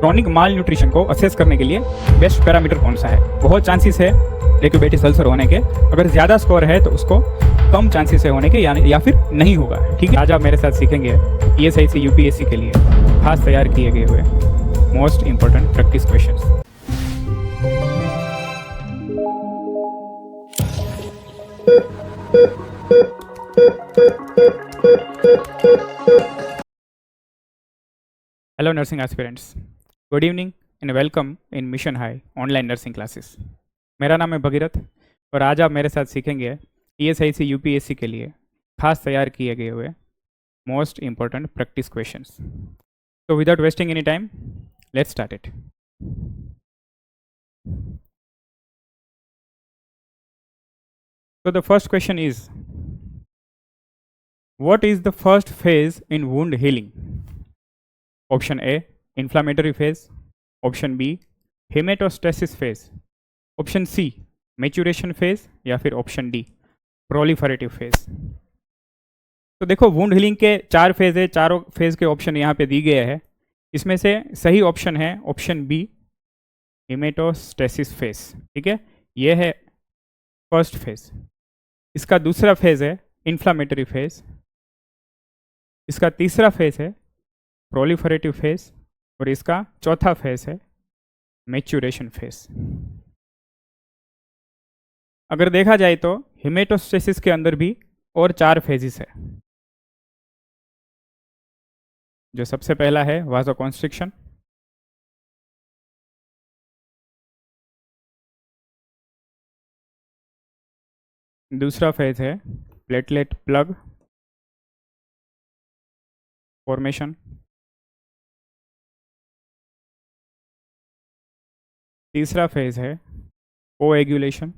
Chronic माल nutrition को assess करने के लिए बेस्ट पैरामीटर कौन सा है। बहुत चांसेस है लेक्यूबेटिस अल्सर होने के, अगर ज़्यादा स्कोर है तो उसको कम चांसेस है होने के या फिर नहीं होगा। ठीक है, आज आप मेरे साथ सीखेंगे ESIC UPSC के लिए खास तैयार किए गए हुए most important practice questions. Hello nursing aspirants, good evening and welcome in mission high online nursing classes. मेरा नाम है भगीरथ और आज आप मेरे साथ सीखेंगे ESIC UPSC के लिए खास तैयार किए गए हुए मोस्ट इंपॉर्टेंट प्रैक्टिस क्वेश्चंस। तो without wasting any time, let's start it. So the first question is, what is the first phase in wound healing? Option A, inflammatory phase. Option B, hematostasis phase. Option C, maturation phase या फिर option D, proliferative phase। तो देखो, wound healing के 4 phase है, चारों phase के option यहाँ पे दी गए हैं। इसमें से सही ऑप्शन है ऑप्शन बी, हेमेटोस्टेसिस फेज। ठीक है, ये है फर्स्ट फेज। इसका दूसरा फेज है इन्फ्लामेटरी फेज, इसका तीसरा फेज है प्रोलिफरेटिव फेज और इसका चौथा फेज है मैच्योरेशन फेज। अगर देखा जाए तो हेमेटोस्टेसिस के अंदर भी और 4 फेजेस है। जो सबसे पहला है वासोकॉन्स्ट्रिक्शन, दूसरा फेज है प्लेटलेट प्लग फॉर्मेशन, तीसरा फेज है कोएगुलेशन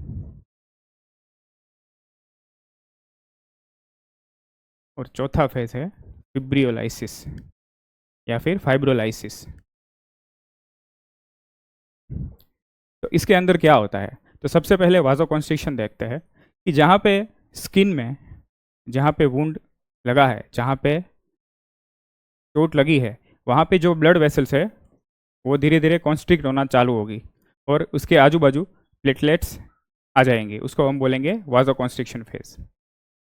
और चौथा फेज है फिब्रियोलाइसिस या फिर फाइब्रोलाइसिस। तो इसके अंदर क्या होता है, तो सबसे पहले वासोकॉन्स्ट्रिक्शन देखते हैं कि जहाँ पे स्किन में, जहाँ पे वुंड लगा है, जहाँ पे चोट लगी है, वहाँ पे जो ब्लड वेसल्स है वो धीरे धीरे कॉन्स्ट्रिक्ट होना चालू होगी और उसके आजू बाजू प्लेटलेट्स आ जाएंगे। उसको हम बोलेंगे वासोकॉन्स्ट्रिक्शन फेज।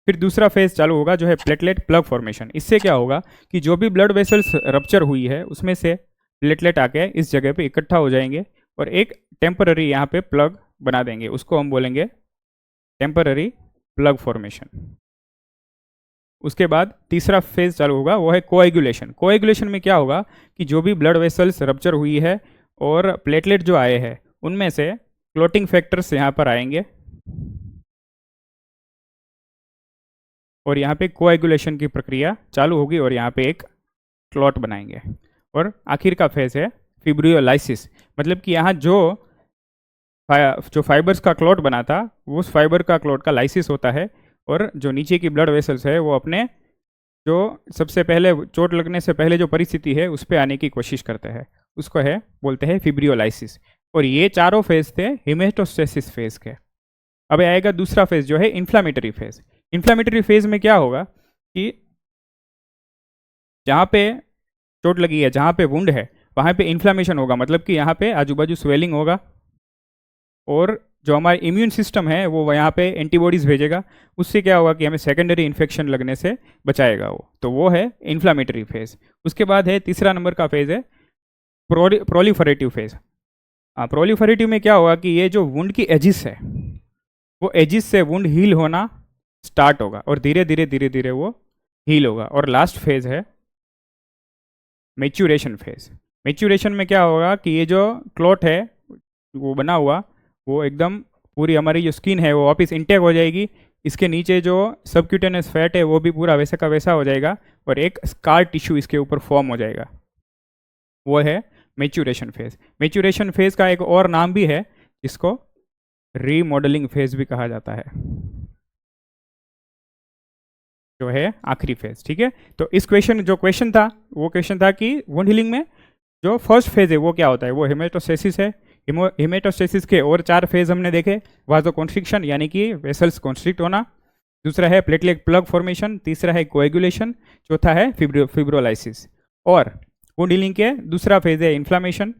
फिर दूसरा फेज चालू होगा जो है प्लेटलेट प्लग फॉर्मेशन। इससे क्या होगा कि जो भी ब्लड वेसल्स रप्चर हुई है उसमें से प्लेटलेट आके इस जगह पे इकट्ठा हो जाएंगे और एक टेम्पररी यहाँ पे प्लग बना देंगे। उसको हम बोलेंगे टेम्पररी प्लग फॉर्मेशन। उसके बाद तीसरा फेज चालू होगा, वो है कोएगुलेशन। कोएगुलेशन में क्या होगा कि जो भी ब्लड वेसल्स रप्चर हुई है और प्लेटलेट जो आए हैं उनमें से क्लोटिंग फैक्टर्स यहाँ पर आएंगे और यहाँ पे कोएगुलेशन की प्रक्रिया चालू होगी और यहाँ पे एक क्लॉट बनाएंगे। और आखिर का फेज है फिब्रियोलाइसिस, मतलब कि यहाँ जो फाइबर्स का क्लॉट बना था उस फाइबर का क्लॉट का लाइसिस होता है और जो नीचे की ब्लड वेसल्स है वो अपने जो सबसे पहले चोट लगने से पहले जो परिस्थिति है उस पर आने की कोशिश करते हैं, उसको है बोलते हैं फिब्रियोलाइसिस। और ये चारों फेज थे हेमेटोस्टेसिस फेज के। अब आएगा दूसरा फेज जो है इन्फ्लामेटरी फेज। इन्फ्लामेटरी फेज में क्या होगा कि जहाँ पे चोट लगी है, जहाँ पे वुंड है, वहाँ पे इन्फ्लामेशन होगा, मतलब कि यहाँ पे आजू बाजू स्वेलिंग होगा और जो हमारा इम्यून सिस्टम है वो यहाँ पे एंटीबॉडीज भेजेगा। उससे क्या होगा कि हमें सेकेंडरी इन्फेक्शन लगने से बचाएगा वो। तो वो है इन्फ्लामेटरी फेज। उसके बाद है तीसरा नंबर का फेज है प्रोलिफरेटिव फेज। प्रोलिफरेटिव में क्या होगा कि ये जो वुंड की एजिस है वो एजिस से वुंड हील होना स्टार्ट होगा और धीरे धीरे वो हील होगा। और लास्ट फेज है मैच्योरेशन फेज। मैच्योरेशन में क्या होगा कि ये जो क्लॉट है वो बना हुआ वो एकदम पूरी हमारी जो स्किन है वो वापस इंटेक हो जाएगी। इसके नीचे जो सबक्यूटेनियस फैट है वो भी पूरा वैसा का वैसा हो जाएगा और एक स्कार टिश्यू इसके ऊपर फॉर्म हो जाएगा। वो है मैच्योरेशन फेज। मैच्योरेशन फेज का एक और नाम भी है जिसको रीमॉडलिंग फेज भी कहा जाता है, जो है आखिरी फेज। ठीक है, तो इस क्वेश्चन था वो क्वेश्चन था कि वुंड हीलिंग में जो फर्स्ट फेज है वो क्या होता है, वो हेमेटोस्टेसिस है। हेमेटोस्टेसिस के और 4 फेज हमने देखे, वासोकॉन्स्ट्रिक्शन यानी कि वेसल्स कॉन्स्ट्रिक्ट होना, दूसरा है प्लेटलेट प्लग फॉर्मेशन, तीसरा है कोएगुलेशन, चौथा है फिब्रोलाइसिस। और वुंड हीलिंग के दूसरा फेज है इन्फ्लामेशन,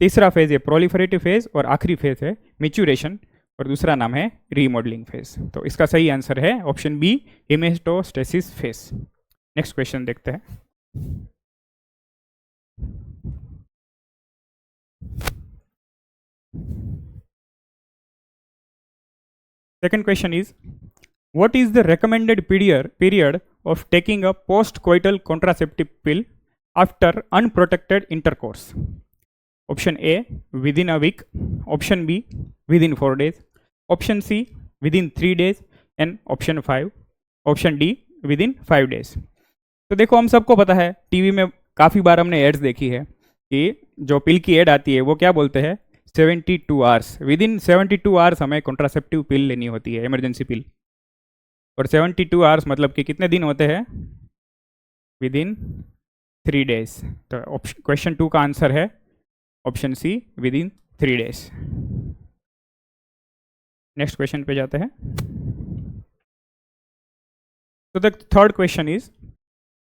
तीसरा फेज है प्रोलिफरेटिव फेज और आखिरी फेज है मैच्योरेशन और दूसरा नाम है रीमॉडलिंग फेज। तो इसका सही आंसर है option B, haemostasis phase. Next question देखते हैं। Second question is, what is the recommended period of taking a post-coital contraceptive pill after unprotected intercourse? Option A, within a week. Option B, within 4 days. Option C, within 3 days. And option D, within 5 days. तो देखो, हम सबको पता है, TV में काफ़ी बार हमने ads देखी है कि जो पिल की एड आती है वो क्या बोलते हैं, 72 आवर्स, विदिन 72 आवर्स हमें कॉन्ट्रासेप्टिव पिल लेनी होती है, इमरजेंसी पिल। और 72 आवर्स मतलब कि कितने दिन होते हैं, विदिन 3 डेज। तो क्वेश्चन 2 का आंसर है option C, within 3 days. Next question पे जाते हैं। तो the third question is,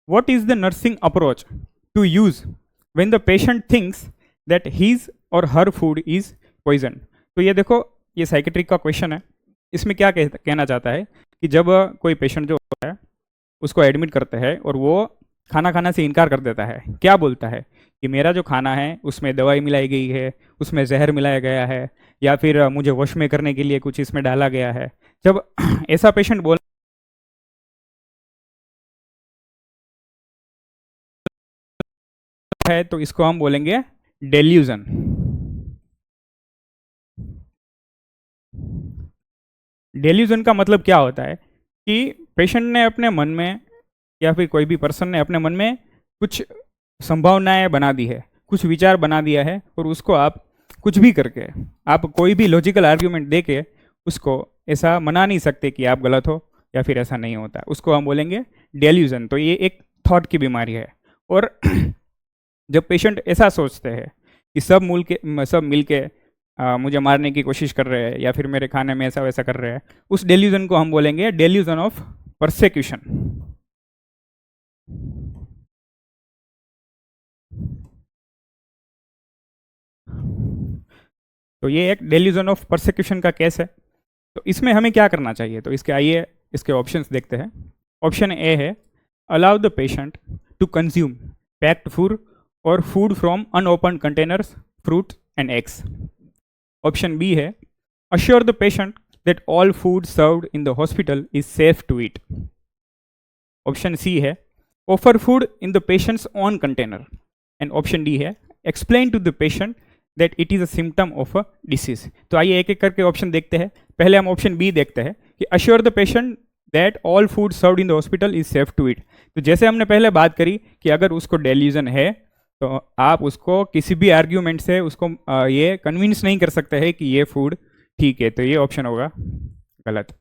what is the nursing approach to use when the patient thinks that his or her food is poison? तो ये देखो, ये साइकेट्रिक का क्वेश्चन है। इसमें क्या कहना चाहता है कि जब कोई पेशेंट जो होता है उसको एडमिट करते हैं और वो खाना खाना से इनकार कर देता है, क्या बोलता है कि मेरा जो खाना है उसमें दवाई मिलाई गई है, उसमें जहर मिलाया गया है, या फिर मुझे वश में करने के लिए कुछ इसमें डाला गया है। जब ऐसा पेशेंट बोल है तो इसको हम बोलेंगे डेल्यूजन। डेल्यूजन का मतलब क्या होता है कि पेशेंट ने अपने मन में या फिर कोई भी पर्सन ने अपने मन में कुछ संभावनाएं बना दी है, कुछ विचार बना दिया है, और उसको आप कुछ भी करके, आप कोई भी लॉजिकल आर्ग्यूमेंट दे के उसको ऐसा मना नहीं सकते कि आप गलत हो या फिर ऐसा नहीं होता, उसको हम बोलेंगे डेल्यूजन। तो ये एक थॉट की बीमारी है। और जब पेशेंट ऐसा सोचते हैं कि सब मिल के मुझे मारने की कोशिश कर रहे हैं या फिर मेरे खाने में ऐसा वैसा कर रहे हैं, उस डेल्यूजन को हम बोलेंगे डेल्यूजन ऑफ परसेक्यूशन। तो ये एक डेल्यूजन ऑफ परसेक्यूशन का केस है। तो इसमें हमें क्या करना चाहिए, तो इसके आइए इसके ऑप्शंस देखते हैं। ऑप्शन ए है, allow the patient to consume packed food और food from अनओपन containers, fruit and eggs. Option B है, assure the patient that all food served in the hospital is safe to eat. Option C है, offer food in the patient's own container. And option D है, explain to the patient that it is a symptom of a disease. तो आइए एक एक करके option देखते हैं। पहले हम ऑप्शन बी देखते हैं कि assure the patient that all food served in the hospital is safe to eat. तो जैसे हमने पहले बात करी कि अगर उसको डेल्यूजन है तो आप उसको किसी भी आर्ग्यूमेंट से उसको ये कन्विंस नहीं कर सकते हैं कि ये फूड ठीक है, तो ये ऑप्शन होगा गलत।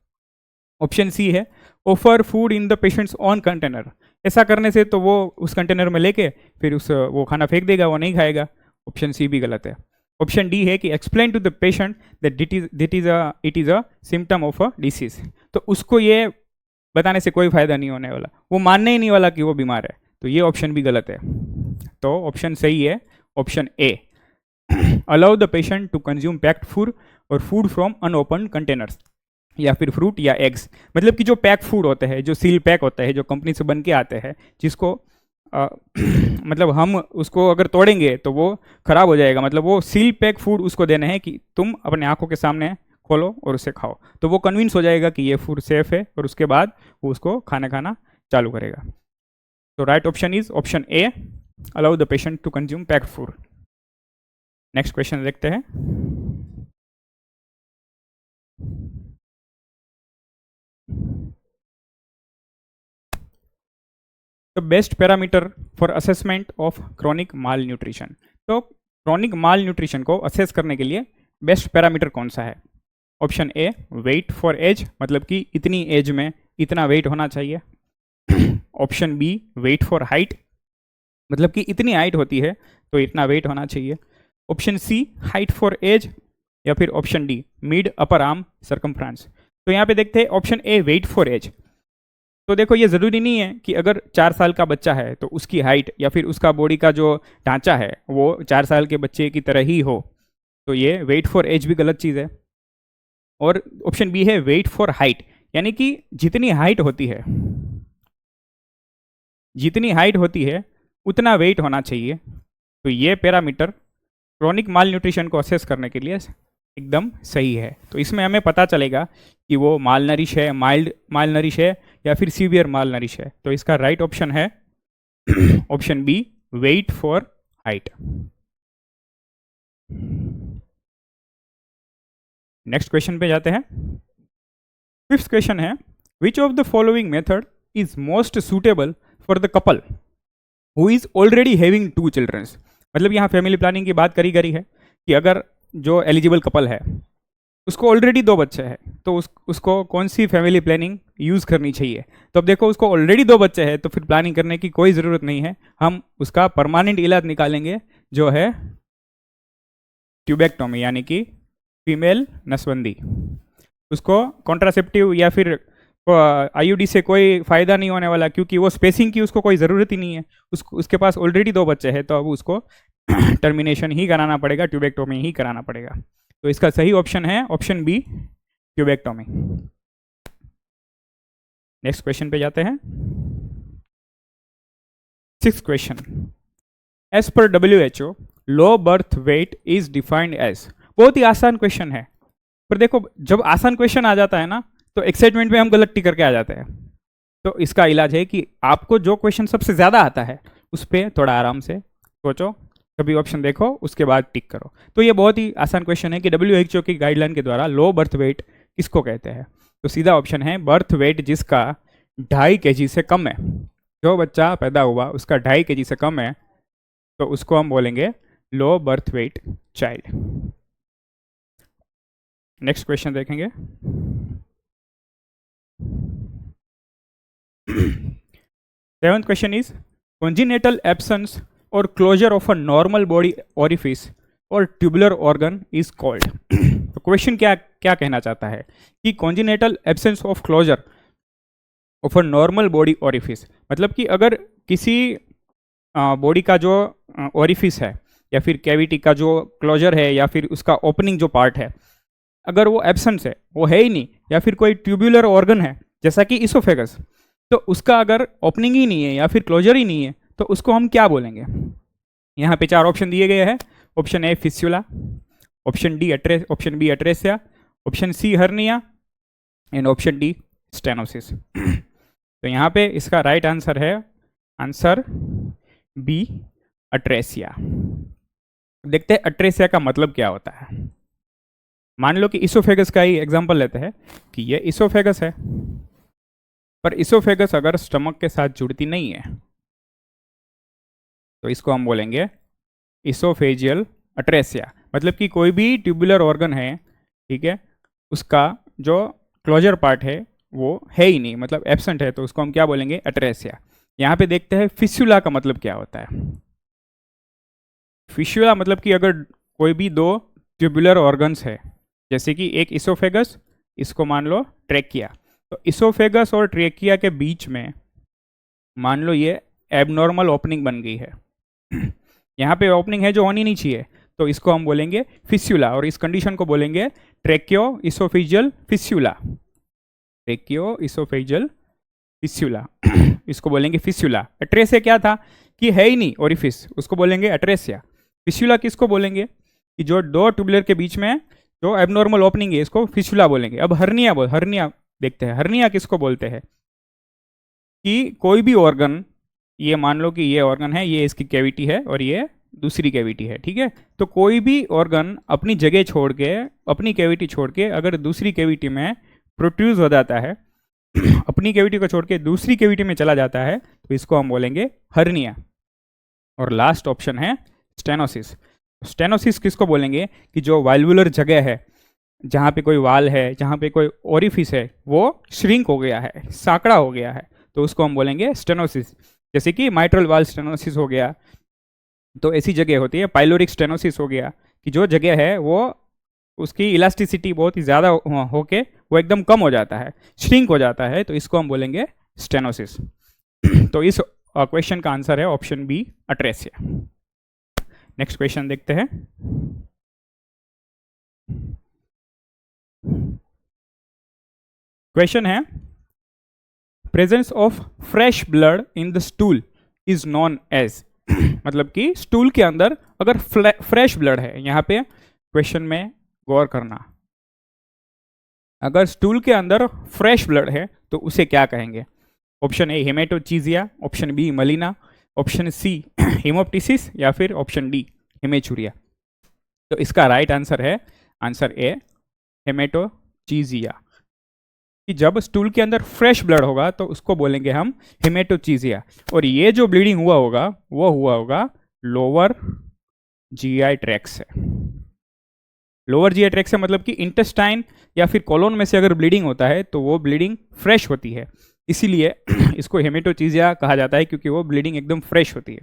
ऑप्शन सी है, offer food in the patients on container. ऐसा करने से तो वो उस कंटेनर में लेके फिर वो खाना फेंक देगा, वो नहीं खाएगा। ऑप्शन सी भी गलत है। ऑप्शन डी है कि explain to the patient that it is a symptom of a disease. तो उसको ये बताने से कोई फायदा नहीं होने वाला, वो मानने ही नहीं वाला कि वो बीमार है। तो ये ऑप्शन भी गलत है। तो ऑप्शन सही है option A, allow the patient to consume packed food और फूड फ्रॉम अनओपन कंटेनर्स, या फिर फ्रूट या एग्स। मतलब कि जो पैक फूड होते हैं, जो सील पैक होते हैं, जो कंपनी से बन के आते हैं, जिसको मतलब हम उसको अगर तोड़ेंगे तो वो खराब हो जाएगा, मतलब वो सील पैक फूड उसको देना है कि तुम अपने आंखों के सामने खोलो और उसे खाओ, तो वो कन्विंस हो जाएगा कि ये फूड सेफ है और उसके बाद वो उसको खाना चालू करेगा। तो right option is option A, allow the patient to consume packed food. Next question देखते हैं। The best parameter for assessment of chronic malnutrition. तो क्रोनिक माल न्यूट्रिशन को असेस करने के लिए बेस्ट पैरामीटर कौन सा है? Option A, weight for age, मतलब कि इतनी एज में इतना वेट होना चाहिए। Option B, weight for height, मतलब कि इतनी हाइट होती है तो इतना वेट होना चाहिए। Option C, height for age, या फिर option D, mid upper arm circumference. तो यहाँ पे देखते हैं option A, weight for age. तो देखो ये ज़रूरी नहीं है कि अगर 4 साल का बच्चा है तो उसकी हाइट या फिर उसका बॉडी का जो ढांचा है वो 4 साल के बच्चे की तरह ही हो। तो ये वेट फॉर एज भी गलत चीज़ है। और ऑप्शन बी है वेट फॉर हाइट, यानी कि जितनी हाइट होती है, जितनी हाइट होती है उतना वेट होना चाहिए। तो ये पैरामीटर क्रॉनिक माल न्यूट्रिशन को असेस करने के लिए एकदम सही है। तो इसमें हमें पता चलेगा कि वो माल नरिश है, माइल्ड माल नरिश है या फिर सीवियर माल नरिश है। तो इसका राइट ऑप्शन है option B, weight for height. Next question पे जाते हैं। फिफ्थ क्वेश्चन है, which of the following method is most suitable for the couple who is already having 2 childrens. मतलब यहाँ फैमिली प्लानिंग की बात करी गई है कि अगर जो एलिजिबल कपल है उसको ऑलरेडी 2 बच्चे हैं तो उसको कौन सी फैमिली प्लानिंग यूज़ करनी चाहिए। तो अब देखो उसको ऑलरेडी 2 बच्चे हैं तो फिर प्लानिंग करने की कोई ज़रूरत नहीं है। हम उसका परमानेंट इलाज निकालेंगे जो है ट्यूबेक्टोमी, यानी कि फीमेल नसबंदी। उसको कॉन्ट्रासेप्टिव या फिर आईयूडी से कोई फ़ायदा नहीं होने वाला, क्योंकि वो स्पेसिंग की उसको कोई ज़रूरत ही नहीं है। उसके पास ऑलरेडी 2 बच्चे हैं तो अब उसको टर्मिनेशन ही कराना पड़ेगा, ट्यूबेक्टोमी ही कराना पड़ेगा। तो इसका सही ऑप्शन है option B, tubectomy. Next question पे जाते हैं। 6th क्वेश्चन, एज पर WHO low birth weight is defined as. बहुत ही आसान क्वेश्चन है, पर देखो जब आसान क्वेश्चन आ जाता है ना तो एक्साइटमेंट में हम गलत टिक करके आ जाते हैं। तो इसका इलाज है कि आपको जो क्वेश्चन सबसे ज़्यादा आता है उस पर थोड़ा आराम से सोचो, सभी ऑप्शन देखो, उसके बाद टिक करो। तो ये बहुत ही आसान क्वेश्चन है कि WHO की गाइडलाइन के द्वारा लो बर्थ वेट किसको कहते हैं। तो सीधा ऑप्शन है बर्थ वेट जिसका 2.5 kg से कम है। जो बच्चा पैदा हुआ उसका 2.5 kg से कम है तो उसको हम बोलेंगे लो birth wait child. Next question देखेंगे। 7th question is congenital absence or closure of a normal body orifice or tubular organ is called। तो क्वेश्चन क्या क्या कहना चाहता है कि congenital absence of closure of a normal body orifice, मतलब कि अगर किसी बॉडी का जो ओरिफिस है या फिर कैविटी का जो क्लोजर है या फिर उसका ओपनिंग जो पार्ट है, अगर वो एब्सेंस है, वो है ही नहीं, या फिर कोई ट्यूबुलर ऑर्गन है जैसा कि इसोफेगस, तो उसका अगर ओपनिंग ही नहीं है या फिर क्लोजर ही नहीं है तो उसको हम क्या बोलेंगे। यहाँ पे 4 ऑप्शन दिए गए हैं। Option A fistula, option B atresia, option C hernia and option D stenosis. तो यहाँ पे इसका राइट आंसर है आंसर बी, अट्रेसिया। देखते हैं अट्रेसिया का मतलब क्या होता है। मान लो कि इसोफेगस का ही एग्जांपल लेते हैं कि ये इसोफेगस है, पर इसोफेगस अगर स्टमक के साथ जुड़ती नहीं है तो इसको हम बोलेंगे इसोफेजियल अट्रेसिया। मतलब कि कोई भी ट्यूबुलर ऑर्गन है, ठीक है, उसका जो क्लोजर पार्ट है वो है ही नहीं, मतलब एब्सेंट है, तो उसको हम क्या बोलेंगे, अट्रेसिया। यहाँ पे देखते हैं फिस्यूला का मतलब क्या होता है। फिस्यूला मतलब कि अगर कोई भी 2 ट्यूबुलर ऑर्गन्स है, जैसे कि एक इसोफेगस, इसको मान लो ट्रेकिया, तो इसोफेगस और ट्रेकिया के बीच में मान लो ये एबनॉर्मल ओपनिंग बन गई है। यहाँ पे ओपनिंग है जो होनी नहीं चाहिए, तो इसको हम बोलेंगे फिस्यूला, और इस कंडीशन को बोलेंगे ट्रेकियो इसोफेजियल फिस्यूला। ट्रेकियो इसोफेजियल फिस्यूला इसको बोलेंगे फिस्यूला। अट्रेसिया क्या था कि है ही नहीं ओरिफिस, उसको बोलेंगे अट्रेसिया। फिस्यूला किसको बोलेंगे कि जो 2 ट्यूबुलर के बीच में जो एबनॉर्मल ओपनिंग है, इसको फिस्यूला बोलेंगे। अब हर्निया देखते हैं। हर्निया किसको बोलते हैं कि कोई भी ऑर्गन, ये मान लो कि ये ऑर्गन है, ये इसकी कैविटी है और ये दूसरी कैविटी है, ठीक है, तो कोई भी ऑर्गन अपनी जगह छोड़ के, अपनी कैविटी छोड़ के अगर दूसरी कैविटी में प्रोट्यूज हो जाता है, अपनी कैविटी को छोड़ के दूसरी कैविटी में चला जाता है, तो इसको हम बोलेंगे हर्निया। और लास्ट ऑप्शन है स्टेनोसिस। स्टेनोसिस किसको बोलेंगे कि जो वाल्वुलर जगह है, जहाँ पे कोई वाल है, जहाँ पे कोई ओरिफिस है, वो श्रिंक हो गया है, सांकड़ा हो गया है, तो उसको हम बोलेंगे स्टेनोसिस। जैसे कि माइट्रल वाल स्टेनोसिस हो गया, तो ऐसी जगह होती है। पाइलोरिक स्टेनोसिस हो गया कि जो जगह है वो उसकी इलास्टिसिटी बहुत ही ज़्यादा होके वो एकदम कम हो जाता है, श्रिंक हो जाता है, तो इसको हम बोलेंगे स्टेनोसिस। तो इस क्वेश्चन का आंसर है option B, atresia. Next question देखते हैं। क्वेश्चन है, presence of fresh blood in the stool is known as. मतलब कि स्टूल के अंदर अगर फ्रेश ब्लड है, यहां पे क्वेश्चन में गौर करना, अगर स्टूल के अंदर फ्रेश ब्लड है तो उसे क्या कहेंगे? Option A haematochezia, option B melena, option C haemoptysis, या फिर ऑप्शन डी हेमेचूरिया। तो इसका राइट आंसर है आंसर ए, हेमेटोचीजिया। कि जब स्टूल के अंदर फ्रेश ब्लड होगा तो उसको बोलेंगे हम हेमेटोचीजिया। और ये जो ब्लीडिंग हुआ होगा वो हुआ होगा लोअर जीआई ट्रैक्ट से। लोअर जीआई ट्रैक्ट से मतलब कि इंटेस्टाइन या फिर कोलोन में से अगर ब्लीडिंग होता है तो वो ब्लीडिंग फ्रेश होती है, इसीलिए इसको हेमेटोचीजिया कहा जाता है, क्योंकि वो ब्लीडिंग एकदम फ्रेश होती है।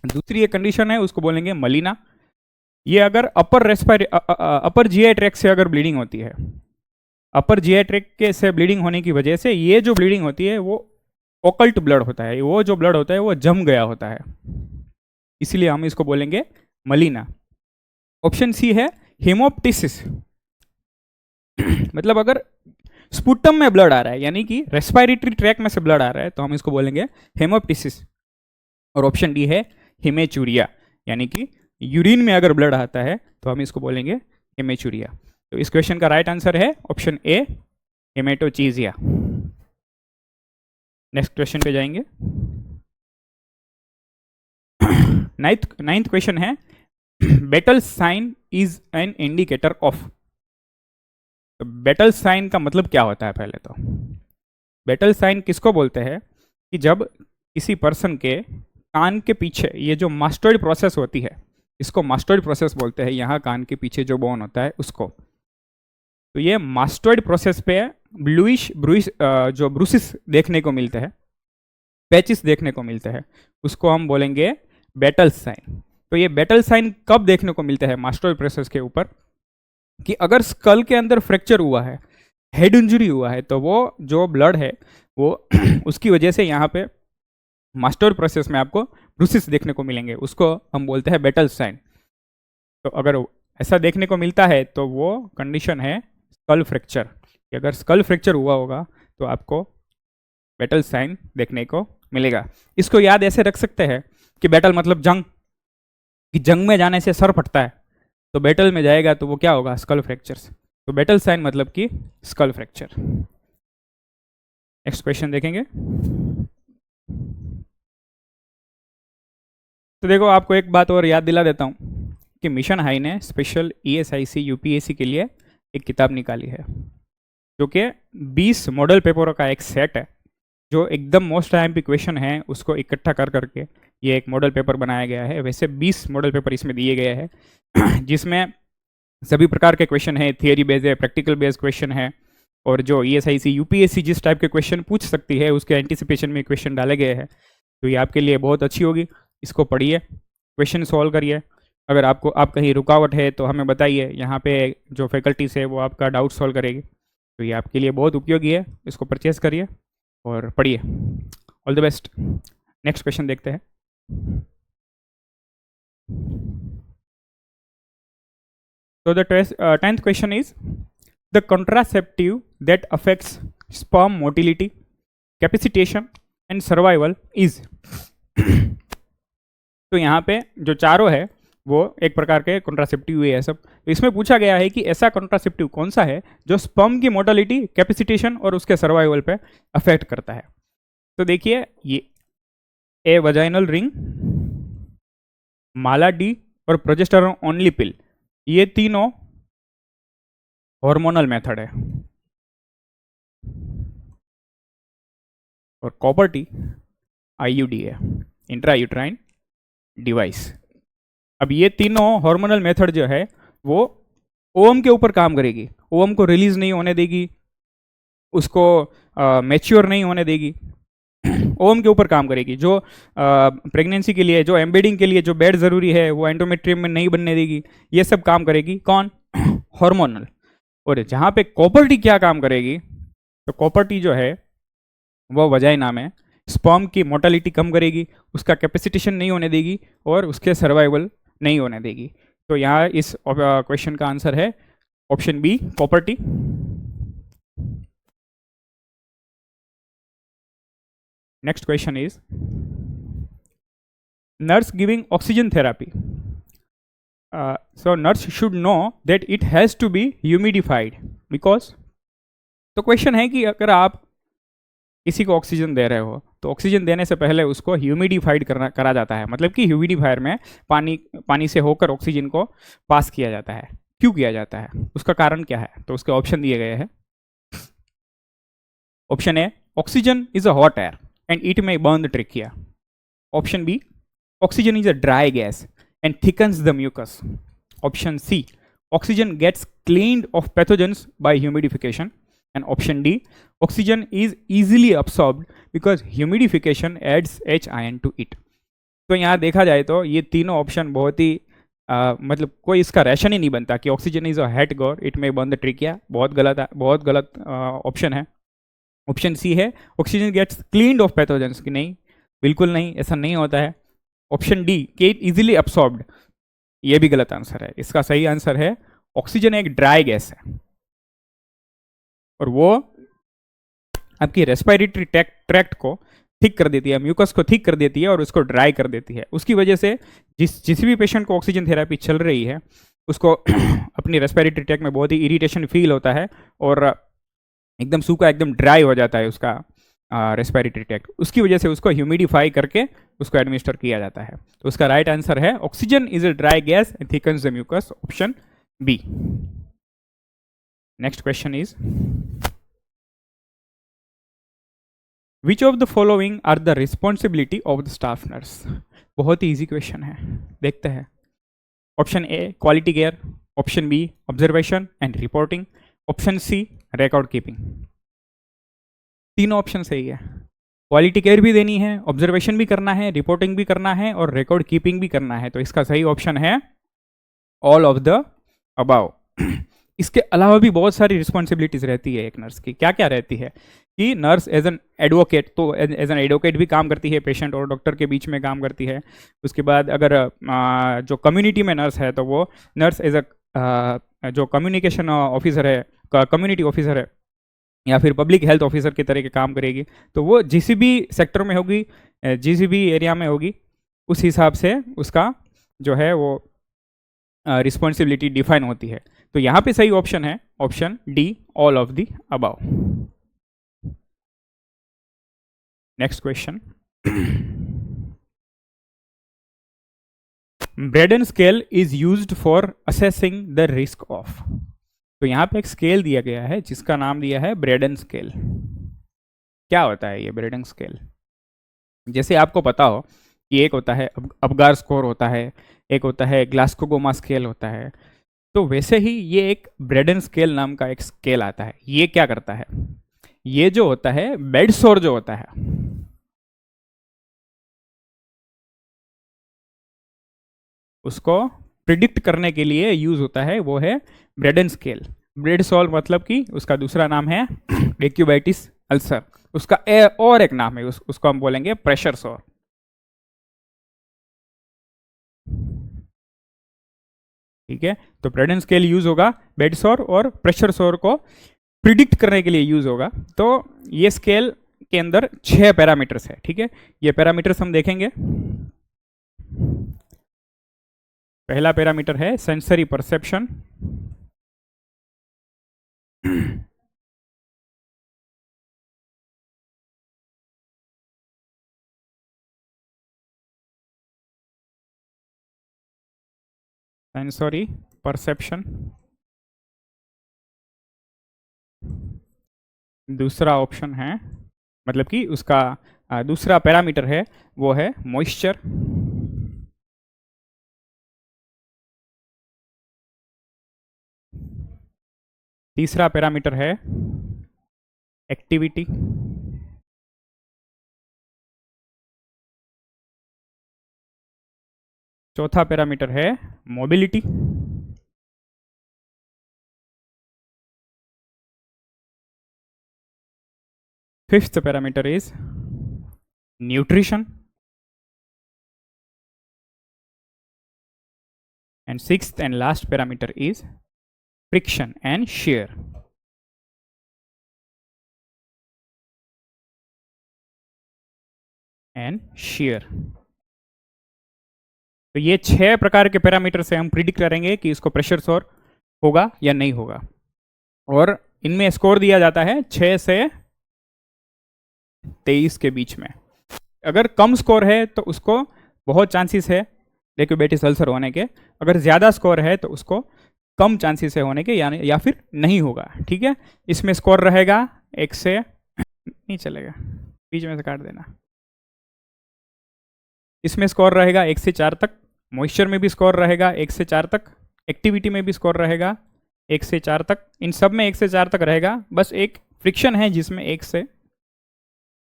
दूसरी एक कंडीशन है, उसको बोलेंगे मलिना। ये अगर अपर जीआई ट्रैक्ट से अगर ब्लीडिंग होती है, अपर जीआई ट्रैक्ट के से ब्लीडिंग होने की वजह से ये जो ब्लीडिंग होती है वो ओकल्ट ब्लड होता है, वो जो ब्लड होता है वो जम गया होता है, इसीलिए हम इसको बोलेंगे मलिना। ऑप्शन सी है हेमोप्टिसिस। मतलब अगर स्पुटम में ब्लड आ रहा है, यानी कि रेस्पिरेटरी ट्रैक में से ब्लड आ रहा है, तो हम इसको बोलेंगे हेमोप्टिसिस। और ऑप्शन डी है हेमेचूरिया, यानी कि यूरिन में अगर ब्लड आता है तो हम इसको बोलेंगे हेमेचूरिया। तो इस क्वेश्चन का राइट आंसर है option A, haematochezia. Next question पे जाएंगे। नाइन्थ क्वेश्चन है, battle sign is an indicator of. Battle sign का मतलब क्या होता है? पहले तो बैटल साइन किसको बोलते हैं? कि जब किसी पर्सन के कान के पीछे ये जो मास्टोइड प्रोसेस होती है, इसको मास्टोइड प्रोसेस बोलते हैं, यहाँ कान के पीछे जो बोन होता है उसको। तो ये मास्टोइड प्रोसेस पे ब्लूइश जो ब्रूसिस देखने को मिलते हैं, पैचिस देखने को मिलते हैं, उसको हम बोलेंगे बैटल साइन। तो ये बैटल साइन कब देखने को मिलते हैं मास्टोइड प्रोसेस के ऊपर? कि अगर स्कल के अंदर फ्रैक्चर हुआ है, हेड इंजरी हुआ है, तो वो जो ब्लड है वो उसकी वजह से यहाँ पे मास्टोइड प्रोसेस में आपको ब्रूसिस देखने को मिलेंगे, उसको हम बोलते हैं बैटल साइन। तो अगर ऐसा देखने को मिलता है तो वो कंडीशन है स्कल फ्रैक्चर। कि अगर स्कल फ्रैक्चर हुआ होगा तो आपको बैटल साइन देखने को मिलेगा। इसको याद ऐसे रख सकते हैं कि बैटल मतलब जंग, कि जंग में जाने से सर फटता है, तो बैटल में जाएगा तो वो क्या होगा? Skull fractures. तो बैटल साइन मतलब कि स्कल फ्रैक्चर। नेक्स्ट क्वेश्चन देखेंगे। तो देखो, आपको एक बात और याद दिला देता हूँ कि मिशन हाई ने स्पेशल ESIC UPSC के लिए एक किताब निकाली है, जो कि 20 मॉडल पेपरों का एक सेट है, जो एकदम मोस्ट IMP क्वेश्चन है उसको इकट्ठा कर करके ये एक मॉडल पेपर बनाया गया है। वैसे 20 मॉडल पेपर इसमें दिए गए हैं, जिसमें सभी प्रकार के क्वेश्चन है, थियरी बेस्ड है, प्रैक्टिकल बेस्ड क्वेश्चन है, और जो ESIC UPSC जिस टाइप के क्वेश्चन पूछ सकती है उसके एंटिसिपेशन में क्वेश्चन डाले गए हैं। तो ये आपके लिए बहुत अच्छी होगी, इसको पढ़िए, क्वेश्चन सॉल्व करिए। अगर आप कहीं रुकावट है तो हमें बताइए, यहाँ पे जो फैकल्टीज है वो आपका डाउट सॉल्व करेगी। तो ये आपके लिए बहुत उपयोगी है, इसको परचेज करिए और पढ़िए। All the best. Next question देखते हैं। So the 10th question is, the contraceptive that affects sperm motility, capacitation and survival is। तो यहाँ पे जो चारों है वो एक प्रकार के कॉन्ट्रासेप्टिव है सब। तो इसमें पूछा गया है कि ऐसा कॉन्ट्रासेप्टिव कौन सा है जो स्पर्म की मोटिलिटी, कैपेसिटेशन और उसके सर्वाइवल पे अफेक्ट करता है। तो देखिए, ये ए वजाइनल रिंग, माला डी और प्रोजेस्टेरोन ओनली पिल, ये तीनों हार्मोनल मेथड है। और कॉपर टी IUD है, इंट्रायूट्राइन डिवाइस। अब ये तीनों हार्मोनल मेथड जो है वो ओवम के ऊपर काम करेगी, ओवम को रिलीज नहीं होने देगी, उसको मैच्योर नहीं होने देगी, ओवम के ऊपर काम करेगी। जो प्रेगनेंसी के लिए, जो एम्बेडिंग के लिए जो बेड ज़रूरी है वो एंडोमेट्रियम में नहीं बनने देगी। ये सब काम करेगी कौन? हार्मोनल। और जहाँ पे कॉपर टी क्या काम करेगी, तो कॉपर टी जो है वो वजाइना में स्पर्म की मोर्टेलिटी कम करेगी, उसका कैपेसिटेशन नहीं होने देगी और उसके सर्वाइवल नहीं होने देगी। तो यहाँ इस क्वेश्चन का आंसर है option B, property. Next question is nurse giving oxygen therapy. So nurse should know that it has to be humidified because, तो क्वेश्चन है कि अगर आप किसी को ऑक्सीजन दे रहे हो तो ऑक्सीजन देने से पहले उसको ह्यूमिडिफाइड करा जाता है, मतलब कि ह्यूमिडिफायर में पानी से होकर ऑक्सीजन को पास किया जाता है। क्यों किया जाता है, उसका कारण क्या है? तो उसके ऑप्शन दिए गए हैं। Option A, oxygen is a hot air and it may burn the trachea. Option B, oxygen is a dry gas and thickens the mucus. Option C, oxygen gets cleaned of pathogens by humidification. And option D, oxygen is easily absorbed because humidification adds H ion to it. तो यहाँ देखा जाए तो ये तीनों option बहुत ही मतलब कोई इसका रैशन ही नहीं बनता कि oxygen is a hot air, it may burn the trachea. बहुत गलत ऑप्शन है। ऑप्शन सी है oxygen gets cleaned of pathogens, कि नहीं, बिल्कुल नहीं, ऐसा नहीं होता है। ऑप्शन डी के इट इजीली अब्सॉर्ब्ड, ये भी गलत आंसर है। इसका सही आंसर है ऑक्सीजन एक ड्राई गैस है और वो आपकी रेस्पिरेटरी ट्रैक्ट को थिक कर देती है, म्यूकस को थिक कर देती है और उसको ड्राई कर देती है। उसकी वजह से जिस भी पेशेंट को ऑक्सीजन थेरेपी चल रही है उसको अपनी रेस्पिरेटरी ट्रैक्ट में बहुत ही इरिटेशन फील होता है और एकदम सूखा, एकदम ड्राई हो जाता है उसका रेस्पिरेटरी ट्रैक्ट। उसकी वजह से उसको ह्यूमिडिफाई करके उसको एडमिनिस्टर किया जाता है। तो उसका राइट आंसर है oxygen is a dry gas and thickens the mucus, option B. Next question is which of the following are the responsibility of the staff nurse. बहुत ही इजी क्वेश्चन है, देखते हैं। Option A, quality care. Option B, observation and reporting. Option C, record keeping. तीनों option सही है। Quality care भी देनी है, ऑब्जर्वेशन भी करना है, रिपोर्टिंग भी करना है और रिकॉर्ड कीपिंग भी करना है। तो इसका सही ऑप्शन है ऑल ऑफ द अबाव। इसके अलावा भी बहुत सारी रिस्पॉन्सिबिलिटीज रहती है एक नर्स की। क्या क्या रहती है कि नर्स एज एन एडवोकेट, तो एज एन एडवोकेट भी काम करती है, पेशेंट और डॉक्टर के बीच में काम करती है। उसके बाद अगर जो कम्युनिटी में नर्स है तो वो नर्स एज अ जो कम्युनिकेशन ऑफिसर है, कम्युनिटी ऑफिसर है या फिर पब्लिक हेल्थ ऑफिसर की तरह के काम करेगी। तो वो जिस भी सेक्टर में होगी, जिस भी एरिया में होगी, उस हिसाब से उसका जो है वो रिस्पॉन्सिबिलिटी डिफाइन होती है। तो यहाँ पे सही ऑप्शन है option D, all of the above. Next question, Brydon scale is used for assessing the risk of. तो यहाँ पे एक स्केल दिया गया है जिसका नाम दिया है ब्रेडन स्केल। क्या होता है ये ब्रेडन स्केल? जैसे आपको पता हो कि एक होता है अबगार स्कोर होता है, एक होता है ग्लास्को-गोमा स्केल होता है, तो वैसे ही ये एक ब्रेडन स्केल नाम का एक स्केल आता है। ये क्या करता है, ये जो होता है बेड सोर जो होता है, उसको प्रिडिक्ट करने के लिए यूज होता है, वो है ब्रेडन स्केल। ब्रेड सोल मतलब कि उसका दूसरा नाम है एक्यूबाइटिस अल्सर, उसका और एक नाम है, उसको हम बोलेंगे प्रेशर सोर। ठीक है, तो ब्रेडन स्केल यूज होगा बेड सोर और प्रेशर सोर को प्रिडिक्ट करने के लिए यूज होगा। तो ये स्केल के अंदर 6 पैरामीटर्स है। ठीक है, ये पैरामीटर्स हम देखेंगे। पहला पैरामीटर है सेंसरी परसेप्शन, सेंसरी परसेप्शन। दूसरा ऑप्शन है, मतलब कि उसका दूसरा पैरामीटर है वो है मॉइस्चर। तीसरा पैरामीटर है एक्टिविटी। चौथा पैरामीटर है mobility. Fifth parameter is nutrition. And sixth and last parameter is friction and shear. तो ये 6 प्रकार के पैरामीटर से हम प्रिडिक्ट करेंगे कि इसको प्रेशर सोर होगा या नहीं होगा, और इनमें स्कोर दिया जाता है 6 से 23 के बीच में। अगर कम स्कोर है तो उसको बहुत चांसेस है लेक्यूबेटिस अल्सर होने के, अगर ज़्यादा स्कोर है तो उसको कम चांसेस है होने के या फिर नहीं होगा। ठीक है, इसमें स्कोर रहेगा 1 से, नहीं चलेगा, बीच में से काट देना। इसमें स्कोर रहेगा 1 से 4 तक, मॉइस्चर में भी स्कोर रहेगा 1 से 4 तक, एक्टिविटी में भी स्कोर रहेगा 1 से 4 तक, इन सब में 1 से 4 तक रहेगा। बस एक फ्रिक्शन है जिसमें 1 से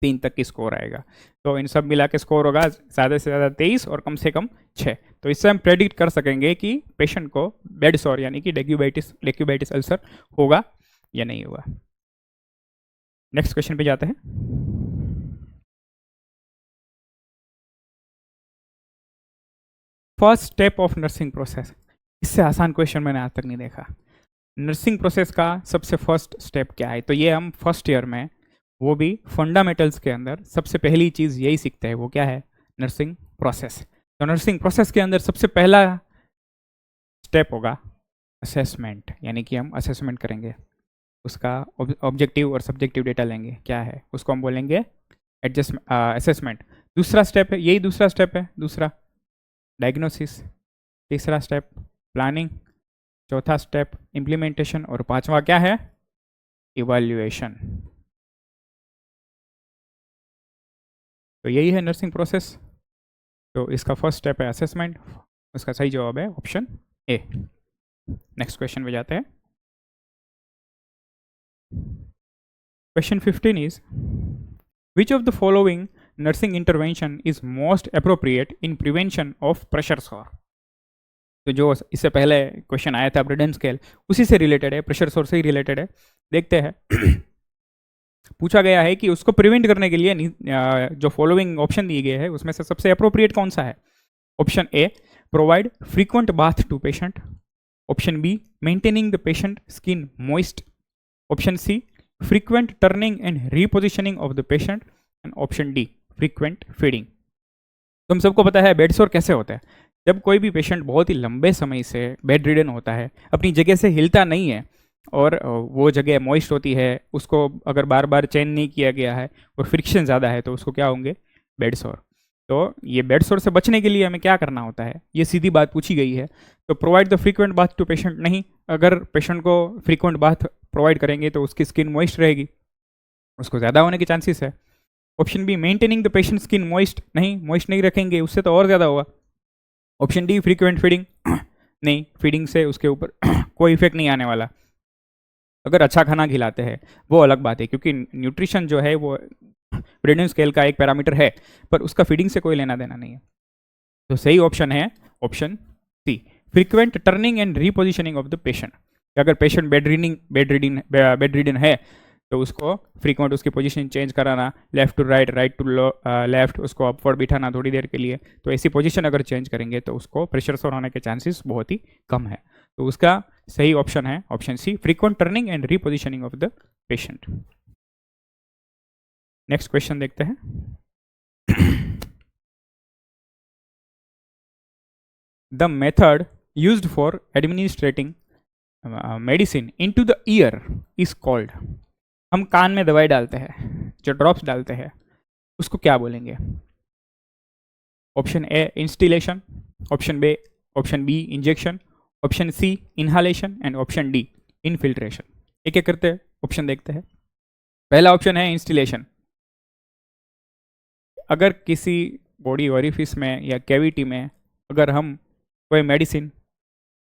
3 तक की स्कोर आएगा। तो इन सब मिला के स्कोर होगा ज़्यादा से ज़्यादा 23 और कम से कम 6। तो इससे हम प्रेडिक्ट कर सकेंगे कि पेशेंट को बेड सोर यानी कि लेक्यूबाइटिस अल्सर होगा या नहीं होगा। नेक्स्ट क्वेश्चन पे जाते हैं। First step of nursing process, इससे आसान क्वेश्चन मैंने आज तक नहीं देखा। नर्सिंग प्रोसेस का सबसे फर्स्ट स्टेप क्या है? तो ये हम फर्स्ट ईयर में, वो भी फंडामेंटल्स के अंदर, सबसे पहली चीज़ यही सीखते हैं। वो क्या है? Nursing process. तो नर्सिंग प्रोसेस के अंदर सबसे पहला स्टेप होगा असेसमेंट, यानी कि हम असेसमेंट करेंगे, उसका ऑब्जेक्टिव और सब्जेक्टिव डेटा लेंगे, क्या है उसको हम बोलेंगे असेसमेंट। दूसरा स्टेप है, यही दूसरा स्टेप है, दूसरा डायग्नोसिस, तीसरा स्टेप प्लानिंग, चौथा स्टेप इम्प्लीमेंटेशन, और पांचवा क्या है? इवैल्यूएशन। तो यही है नर्सिंग प्रोसेस। तो इसका फर्स्ट स्टेप है असेसमेंट, उसका सही जवाब है ऑप्शन ए। नेक्स्ट क्वेश्चन पे जाते हैं। Question 15 is which of the following nursing intervention is most appropriate in prevention of pressure सोर। तो जो इससे पहले क्वेश्चन आया था ब्रेडन स्केल, उसी से रिलेटेड है, प्रेशर सोर से ही रिलेटेड है। देखते हैं। पूछा गया है कि उसको प्रिवेंट करने के लिए जो फॉलोइंग ऑप्शन दिए गए हैं उसमें से सबसे अप्रोप्रिएट कौन सा है? Option A, provide frequent bath to patient. Option B, maintaining the patient skin moist. Option C, frequent turning and repositioning of the patient. And option D, frequent feeding. तो हम सबको पता है बेड सोर कैसे होता है। जब कोई भी पेशेंट बहुत ही लंबे समय से बेड रिडन होता है, अपनी जगह से हिलता नहीं है, और वो जगह मॉइस्ट होती है, उसको अगर बार बार चेंज नहीं किया गया है और फ्रिक्शन ज़्यादा है, तो उसको क्या होंगे? बेड सोर। तो ये बेड सोर से बचने के लिए हमें क्या करना होता है? ये सीधी बात पूछी गई है। तो provide the frequent bath to patient, नहीं। अगर पेशेंट को फ्रीक्वेंट बाथ प्रोवाइड करेंगे तो उसकी स्किन मॉइस्ट रहेगी, उसको ज़्यादा होने के चांसेस है। Option B, maintaining the patient skin moist, नहीं, मॉइस्ट नहीं रखेंगे, उससे तो और ज़्यादा होगा। ऑप्शन डी, फ्रीक्वेंट फीडिंग, नहीं, फीडिंग से उसके ऊपर कोई इफेक्ट नहीं आने वाला। अगर अच्छा खाना खिलाते हैं वो अलग बात है, क्योंकि न्यूट्रिशन जो है वो ब्रेडन स्केल का एक पैरामीटर है, पर उसका फीडिंग से कोई लेना देना नहीं है। तो सही ऑप्शन है option C, frequent turning and repositioning of the patient. अगर पेशेंट बेड रिडन है तो उसको फ्रीक्वेंट उसकी पोजीशन चेंज कराना, left to right, right to left, उसको अपवर्ड बिठाना थोड़ी देर के लिए। तो ऐसी पोजीशन अगर चेंज करेंगे तो उसको प्रेशर सोर होने के चांसेस बहुत ही कम है। तो उसका सही ऑप्शन है option C, frequent turning and repositioning of the patient. Next question देखते हैं। The method used for administrating medicine into the ear is called. हम कान में दवाई डालते हैं, जो ड्रॉप्स डालते हैं, उसको क्या बोलेंगे? Option A, instillation. Option B, injection. Option C, inhalation. And option D, infiltration. एक एक करते ऑप्शन देखते हैं। पहला ऑप्शन है इंस्टिलेशन। अगर किसी बॉडी ओरिफिस में या कैविटी में अगर हम कोई मेडिसिन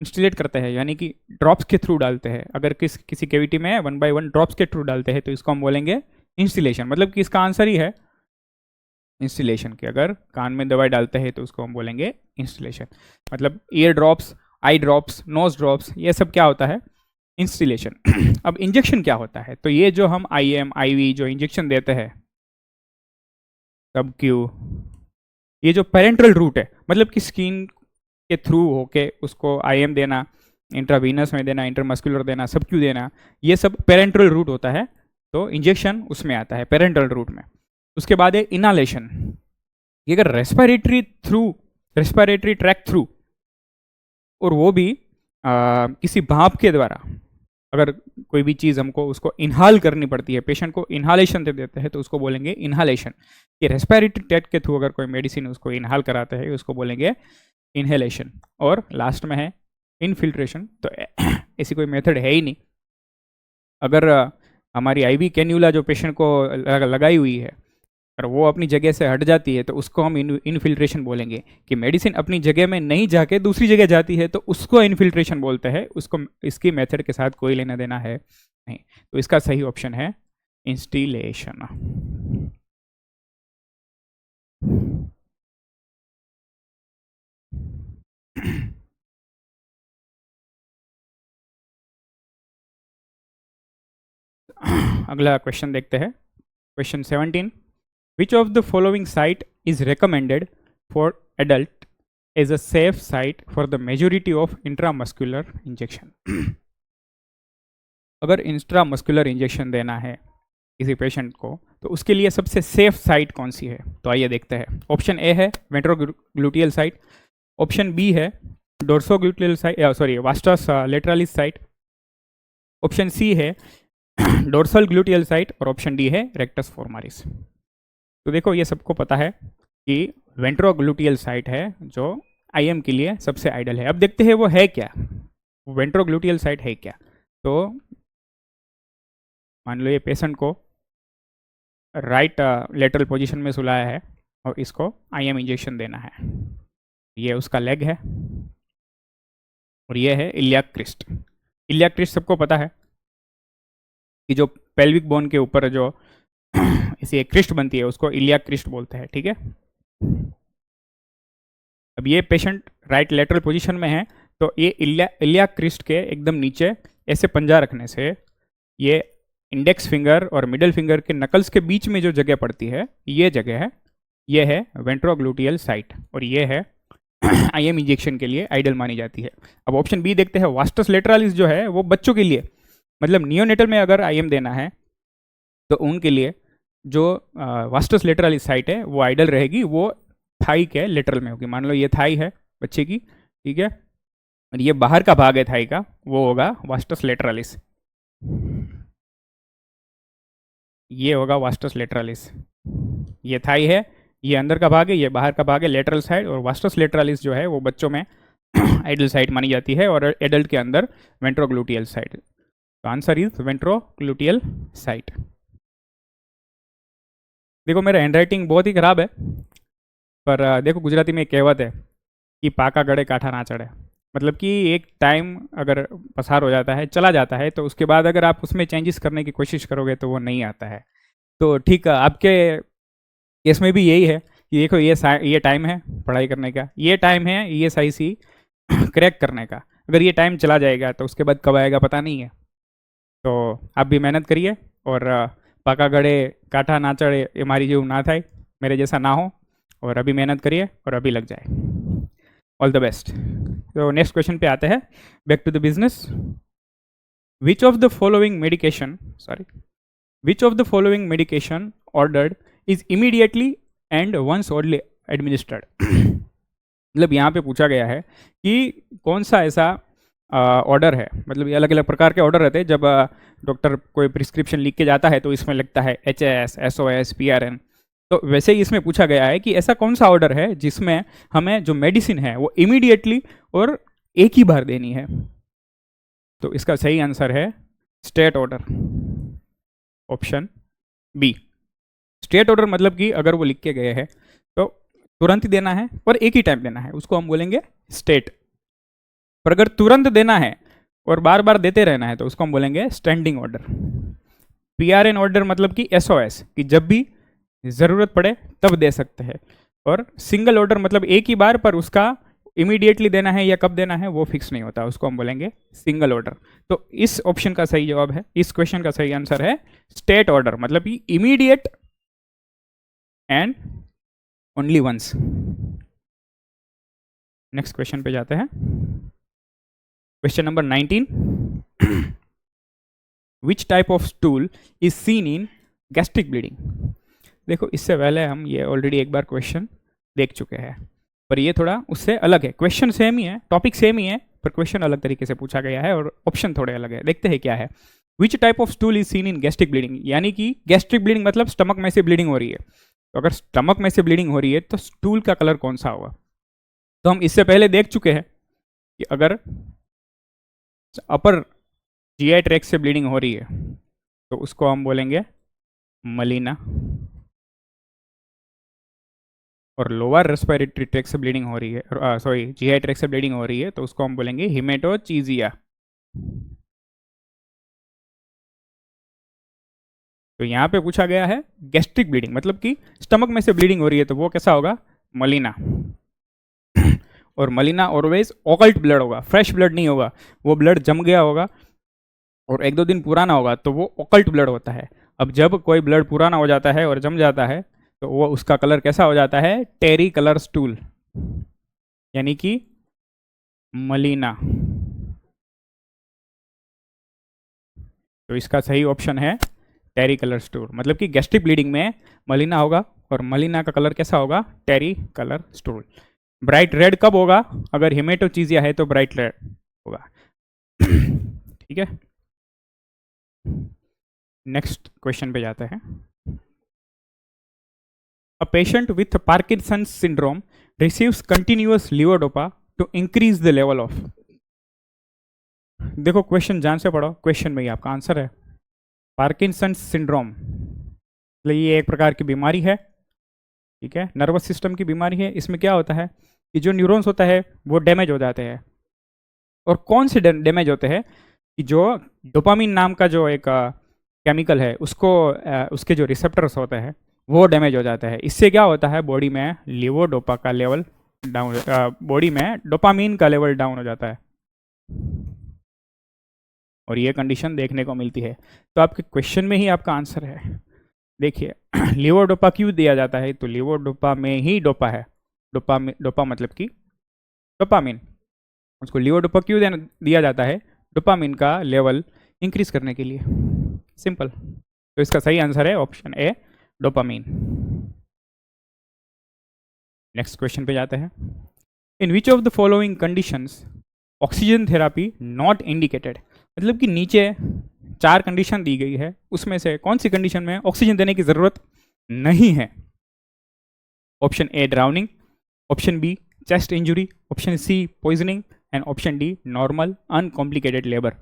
इंस्टिलेट करते हैं, यानी कि ड्रॉप्स के थ्रू डालते हैं, अगर किसी कैविटी में 1 by 1 ड्रॉप्स के थ्रू डालते हैं, तो इसको हम बोलेंगे इंस्टिलेशन। मतलब कि इसका आंसर ही है इंस्टिलेशन, कि अगर कान में दवाई डालते हैं तो उसको हम बोलेंगे इंस्टिलेशन। मतलब ear drops, eye drops, nose drops, ये सब क्या होता है? इंस्टिलेशन। अब इंजेक्शन क्या होता है? तो ये जो हम IM IV जो इंजेक्शन देते हैं, सब क्यू, ये जो पेरेंट्रल रूट है, मतलब कि स्किन के थ्रू होके उसको IM देना, इंट्रावीनस में देना, इंटरमस्कुलर देना, सब क्यू देना, ये सब पेरेंट्रल रूट होता है। तो इंजेक्शन उसमें आता है पेरेंट्रल रूट में। उसके बाद है इनहालेशन। ये अगर रेस्पिरेटरी ट्रैक थ्रू, और वो भी किसी भाप के द्वारा, अगर कोई भी चीज़ हमको उसको इनहाल करनी पड़ती है, पेशेंट को इनहालेशन दे देते हैं, तो उसको बोलेंगे इनहालेशन। कि रेस्पिरेटरी ट्रैक के थ्रू अगर कोई मेडिसिन उसको इनहाल कराते हैं, उसको बोलेंगे इनहेलेशन। और लास्ट में है इनफिल्ट्रेशन। तो ऐसी कोई मेथड है ही नहीं। अगर हमारी IV कैन्यूला जो पेशेंट को लगाई हुई है, और वो अपनी जगह से हट जाती है, तो उसको हम इनफिल्ट्रेशन बोलेंगे। कि मेडिसिन अपनी जगह में नहीं जाके दूसरी जगह जाती है, तो उसको इनफिल्ट्रेशन बोलते हैं। उसको इसकी मेथड के साथ कोई लेना देना है नहीं। तो इसका सही ऑप्शन है इंस्टिलेशन। अगला क्वेश्चन देखते हैं। Question 17, which of the following site is recommended for adult as a safe site for the majority of intramuscular injection. अगर इंट्रामस्कुलर इंजेक्शन देना है किसी पेशेंट को, तो उसके लिए सबसे सेफ साइट कौन सी है? तो आइए देखते हैं। ऑप्शन ए है वेंट्रोग्लूटियल साइट, ऑप्शन बी है dorsogluteal site, sorry vastus lateralis site, option C है डोर्सल ग्लूटियल साइट, और ऑप्शन डी है रेक्टस फॉर्मारिस। तो देखो, ये सबको पता है कि वेंट्रोग्लूटियल साइट है जो IM के लिए सबसे आइडल है। अब देखते हैं वो है क्या, वेंट्रोग्लूटियल साइट है क्या। तो मान लो ये पेशेंट को राइट लेटरल पोजीशन में सुलाया है और इसको IM इंजेक्शन देना है। ये उसका लेग है और ये है इलियाक क्रिस्ट। इलियाक क्रिस्ट सबको पता है कि जो पेल्विक बोन के ऊपर जो इसी एक क्रिस्ट बनती है, उसको इलियाक क्रिस्ट बोलते हैं। ठीक है। अब ये पेशेंट राइट लेटरल पोजीशन में है, तो ये इलियाक क्रिस्ट के एकदम नीचे ऐसे पंजा रखने से ये इंडेक्स फिंगर और मिडिल फिंगर के नकल्स के बीच में जो जगह पड़ती है, ये जगह है, ये है वेंट्रोग्लूटियल साइट, और ये है IM इंजेक्शन के लिए आइडल मानी जाती है। अब ऑप्शन बी देखते हैं। वास्टस लेटरालिस जो है वो बच्चों के लिए, मतलब नियोनेटल में अगर IM देना है, तो उनके लिए जो वास्टस लेटरालिस साइट है वो आइडल रहेगी, वो थाई के लेटरल में होगी। मान लो ये थाई है बच्चे की, ठीक है, और ये बाहर का भाग है थाई का, वो होगा वास्टस लेटरालिस। ये होगा वास्टस लेटरालिस। ये थाई है, ये अंदर का भाग है, ये बाहर का भाग है, लेटरल साइड। और वास्टस लेटरालिस जो है वो बच्चों में आइडल साइट मानी जाती है, और एडल्ट के अंदर वेंट्रोग्लूटियल साइट। तो आंसर इज वेंट्रोग्लूटियल साइट। देखो, मेरा हैंडराइटिंग बहुत ही खराब है, पर देखो गुजराती में एक कहावत है कि पाका गड़े काठा ना चढ़े। मतलब कि एक टाइम अगर पसार हो जाता है, चला जाता है, तो उसके बाद अगर आप उसमें चेंजेस करने की कोशिश करोगे तो वो नहीं आता है। तो ठीक, आपके केस में भी यही है कि देखो, ये टाइम है पढ़ाई करने का, ये टाइम है ESIC क्रैक करने का। अगर ये टाइम चला जाएगा तो उसके बाद कब आएगा पता नहीं है। तो आप भी मेहनत करिए, और पाका गड़े काठा ना चढ़े, हमारी जो ना था, मेरे जैसा ना हो, और अभी मेहनत करिए और अभी लग जाए। All the best. तो नेक्स्ट क्वेश्चन पे आते हैं, back to the business. Which of the following medication ordered is immediately and once only administered. मतलब यहाँ पे पूछा गया है कि कौन सा ऐसा ऑर्डर है, मतलब ये अलग अलग प्रकार के ऑर्डर रहते हैं। जब डॉक्टर कोई प्रिस्क्रिप्शन लिख के जाता है तो इसमें लगता है HS, SOS, PRN। तो वैसे ही इसमें पूछा गया है कि ऐसा कौन सा ऑर्डर है जिसमें हमें जो मेडिसिन है वो इमीडिएटली और एक ही बार देनी है। तो इसका सही आंसर है stat order, option B. Stat order मतलब कि अगर वो लिख के गए हैं तो तुरंत ही देना है और एक ही टाइम देना है, उसको हम बोलेंगे स्टेट। पर अगर तुरंत देना है और बार बार देते रहना है तो उसको हम बोलेंगे स्टैंडिंग ऑर्डर। PRN ऑर्डर मतलब कि SOS, कि जब भी ज़रूरत पड़े तब दे सकते हैं। और सिंगल ऑर्डर मतलब एक ही बार पर उसका इमीडिएटली देना है या कब देना है वो फिक्स नहीं होता, उसको हम बोलेंगे सिंगल ऑर्डर। तो इस ऑप्शन का सही जवाब है, इस क्वेश्चन का सही आंसर है स्टेट ऑर्डर, मतलब कि immediate and only once. Next question पे जाते हैं, question number 19। Which type of stool is seen in gastric bleeding. देखो इससे पहले हम ये ऑलरेडी एक बार क्वेश्चन देख चुके हैं, पर ये थोड़ा उससे अलग है। क्वेश्चन सेम ही है, टॉपिक सेम ही है, पर क्वेश्चन अलग तरीके से पूछा गया है और ऑप्शन थोड़े अलग है। देखते हैं क्या है। विच type of stool is seen in gastric bleeding, यानी कि गैस्ट्रिक ब्लीडिंग मतलब स्टमक में से ब्लीडिंग हो रही है। तो अगर स्टमक में से ब्लीडिंग हो रही है तो स्टूल का कलर कौन सा होगा। तो हम इससे पहले देख चुके हैं कि अगर अपर जीआई ट्रैक्ट से ब्लीडिंग हो रही है तो उसको हम बोलेंगे मलिना, और लोअर रेस्पिरेटरी ट्रैक्ट से ब्लीडिंग हो रही है, सॉरी जीआई ट्रैक्ट से ब्लीडिंग हो रही है तो उसको हम बोलेंगे हिमेटोचीजिया। तो यहाँ पे पूछा गया है गैस्ट्रिक ब्लीडिंग, मतलब कि स्टमक में से ब्लीडिंग हो रही है तो वो कैसा होगा, मलिना। और मलिना ऑलवेज ऑकल्ट ब्लड होगा, फ्रेश ब्लड नहीं होगा, वो ब्लड जम गया होगा और 1-2 दिन पुराना होगा तो वो ऑकल्ट ब्लड होता है। अब जब कोई ब्लड पुराना हो जाता है और जम जाता है तो वो उसका कलर कैसा हो जाता है, टेरी कलर स्टूल, यानी कि मलिना। तो इसका सही ऑप्शन है टेरी कलर स्टूल, मतलब कि गैस्ट्रिक ब्लीडिंग में मलिना होगा और मलिना का कलर कैसा होगा, टेरी कलर स्टूल। ब्राइट रेड कब होगा, अगर हिमेटोचीजिया है तो ब्राइट रेड होगा। ठीक है, नेक्स्ट क्वेश्चन पे जाते हैं। A patient with Parkinson's syndrome receives continuous levodopa to increase the level of। देखो क्वेश्चन जान से पढ़ो, क्वेश्चन में ही आपका आंसर है। पार्किंसंस सिंड्रोम मतलब ये एक प्रकार की बीमारी है, ठीक है, नर्वस सिस्टम की बीमारी है। इसमें क्या होता है कि जो न्यूरॉन्स होता है वो डैमेज हो जाते हैं। और कौन से डैमेज होते हैं कि जो डोपामिन नाम का जो एक केमिकल है उसको उसके जो रिसेप्टर्स होते हैं वो डैमेज हो जाता है। इससे क्या होता है, बॉडी में लीवोडोपा का लेवल डाउन, बॉडी में डोपामिन का लेवल डाउन हो जाता है और ये कंडीशन देखने को मिलती है। तो आपके क्वेश्चन में ही आपका आंसर है। देखिए लीवोडोपा क्यों दिया जाता है, तो लीवोडोपा में ही डोपा है, डोपा मतलब कि डोपामिन, उसको लीवोडोपा क्यों दिया जाता है, डोपामिन का लेवल इंक्रीज करने के लिए, सिंपल। तो इसका सही आंसर है option A, dopamine. Next question पे जाते हैं। In which of the following conditions oxygen therapy not indicated, मतलब कि नीचे 4 कंडीशन दी गई है, उसमें से कौन सी कंडीशन में ऑक्सीजन देने की जरूरत नहीं है। Option A drowning, option B chest injury, option C poisoning and option D normal uncomplicated labour.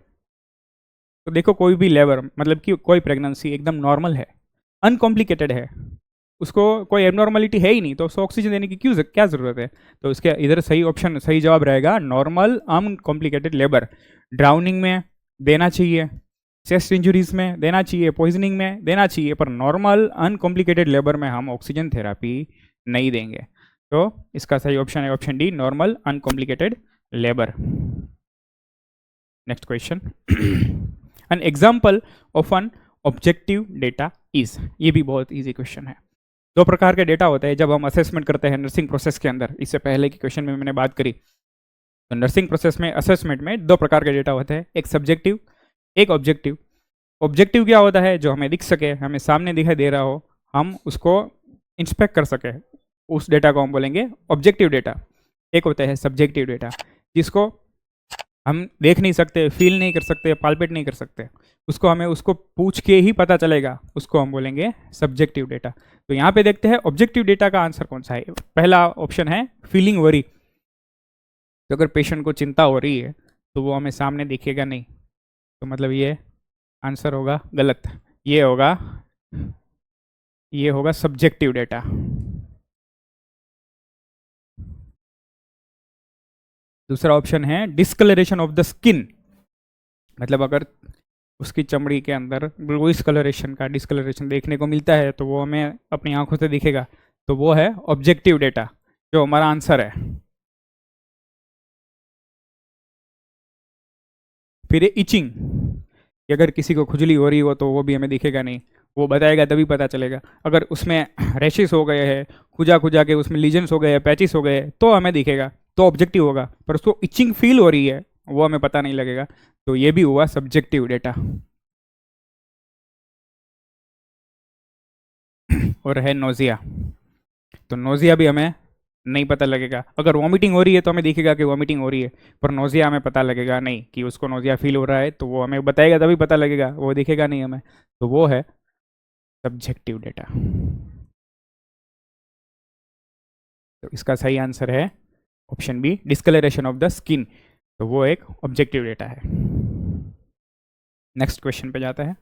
तो देखो कोई भी लेबर मतलब कि कोई प्रेगनेंसी एकदम नॉर्मल है, अनकॉम्प्लिकेटेड है, उसको कोई एबनॉर्मलिटी है ही नहीं, तो उसको ऑक्सीजन देने की क्या ज़रूरत है। तो इसके इधर सही ऑप्शन, सही जवाब रहेगा नॉर्मल अनकॉम्प्लिकेटेड लेबर। ड्राउनिंग में देना चाहिए, चेस्ट इंजुरीज में देना चाहिए, पॉइजनिंग में देना चाहिए, पर नॉर्मल अनकॉम्प्लिकेटेड लेबर में हम ऑक्सीजन थेरापी नहीं देंगे। तो इसका सही ऑप्शन है option D, normal uncomplicated labour. Next question. An example of an objective data is, ये भी बहुत ईजी क्वेश्चन है। 2 प्रकार के डेटा होते हैं जब हम असेसमेंट करते हैं नर्सिंग प्रोसेस के अंदर। इससे पहले की क्वेश्चन में मैंने बात करी, तो नर्सिंग प्रोसेस में असेसमेंट में 2 प्रकार के डेटा होते हैं, एक सब्जेक्टिव, एक ऑब्जेक्टिव। ऑब्जेक्टिव क्या होता है, जो हमें दिख सके, हमें सामने दिखाई दे रहा हो, हम उसको इंस्पेक्ट कर सके, उस डेटा को हम बोलेंगे ऑब्जेक्टिव डेटा। एक होता है सब्जेक्टिव डेटा, जिसको हम देख नहीं सकते, फील नहीं कर सकते, पाल्पेट नहीं कर सकते, उसको हमें उसको पूछ के ही पता चलेगा, उसको हम बोलेंगे सब्जेक्टिव डेटा। तो यहाँ पे देखते हैं ऑब्जेक्टिव डेटा का आंसर कौन सा है। पहला ऑप्शन है फीलिंग वरी, तो अगर पेशेंट को चिंता हो रही है तो वो हमें सामने दिखेगा नहीं, तो मतलब ये आंसर होगा गलत, ये होगा सब्जेक्टिव डेटा। दूसरा ऑप्शन है डिस्कलरेशन ऑफ द स्किन, मतलब अगर उसकी चमड़ी के अंदर डिस्कलरेशन का डिस्कलरेशन देखने को मिलता है तो वो हमें अपनी आंखों से दिखेगा, तो वो है ऑब्जेक्टिव डेटा, जो हमारा आंसर है। फिर इचिंग, कि अगर किसी को खुजली हो रही हो तो वो भी हमें दिखेगा नहीं, वो बताएगा तभी पता चलेगा। अगर उसमें रैशेस हो गए हैं, खुजा खुजा के उसमें लीजन्स हो गए हैं, पैचिस हो गए हैं, तो हमें दिखेगा, तो ऑब्जेक्टिव होगा। पर उसको इचिंग फील हो रही है वो हमें पता नहीं लगेगा, तो ये भी हुआ सब्जेक्टिव डेटा। और है नोजिया, तो नोजिया भी हमें नहीं पता लगेगा। अगर वॉमिटिंग हो रही है तो हमें दिखेगा कि वॉमिटिंग हो रही है, पर नोजिया हमें पता लगेगा नहीं कि उसको नोजिया फील हो रहा है, तो वो हमें बताएगा तभी पता लगेगा, वो दिखेगा नहीं हमें, तो वो है सब्जेक्टिव डेटा। तो इसका सही आंसर है option B, discolouration of the skin, तो वो एक ऑब्जेक्टिव डेटा है। नेक्स्ट क्वेश्चन पे जाता है।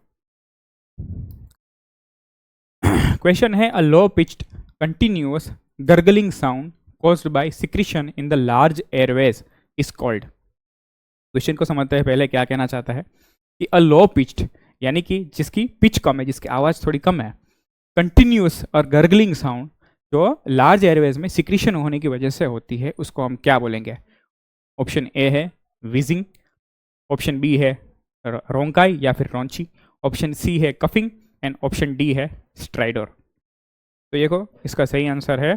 क्वेश्चन है, a low pitched continuous gurgling sound caused by secretion in the large airways is called। क्वेश्चन को समझते हैं पहले क्या कहना चाहता है कि अ लो पिच्ड यानी कि जिसकी पिच कम है, जिसकी आवाज थोड़ी कम है, कंटिन्यूअस और गर्गलिंग साउंड जो लार्ज एयरवेज में सिक्रीशन होने की वजह से होती है, उसको हम क्या बोलेंगे? ऑप्शन ए है विजिंग, ऑप्शन बी है रोंकाई या फिर रॉन्ची, ऑप्शन सी है कफिंग, एंड ऑप्शन डी है स्ट्राइडर। तो देखो इसका सही आंसर है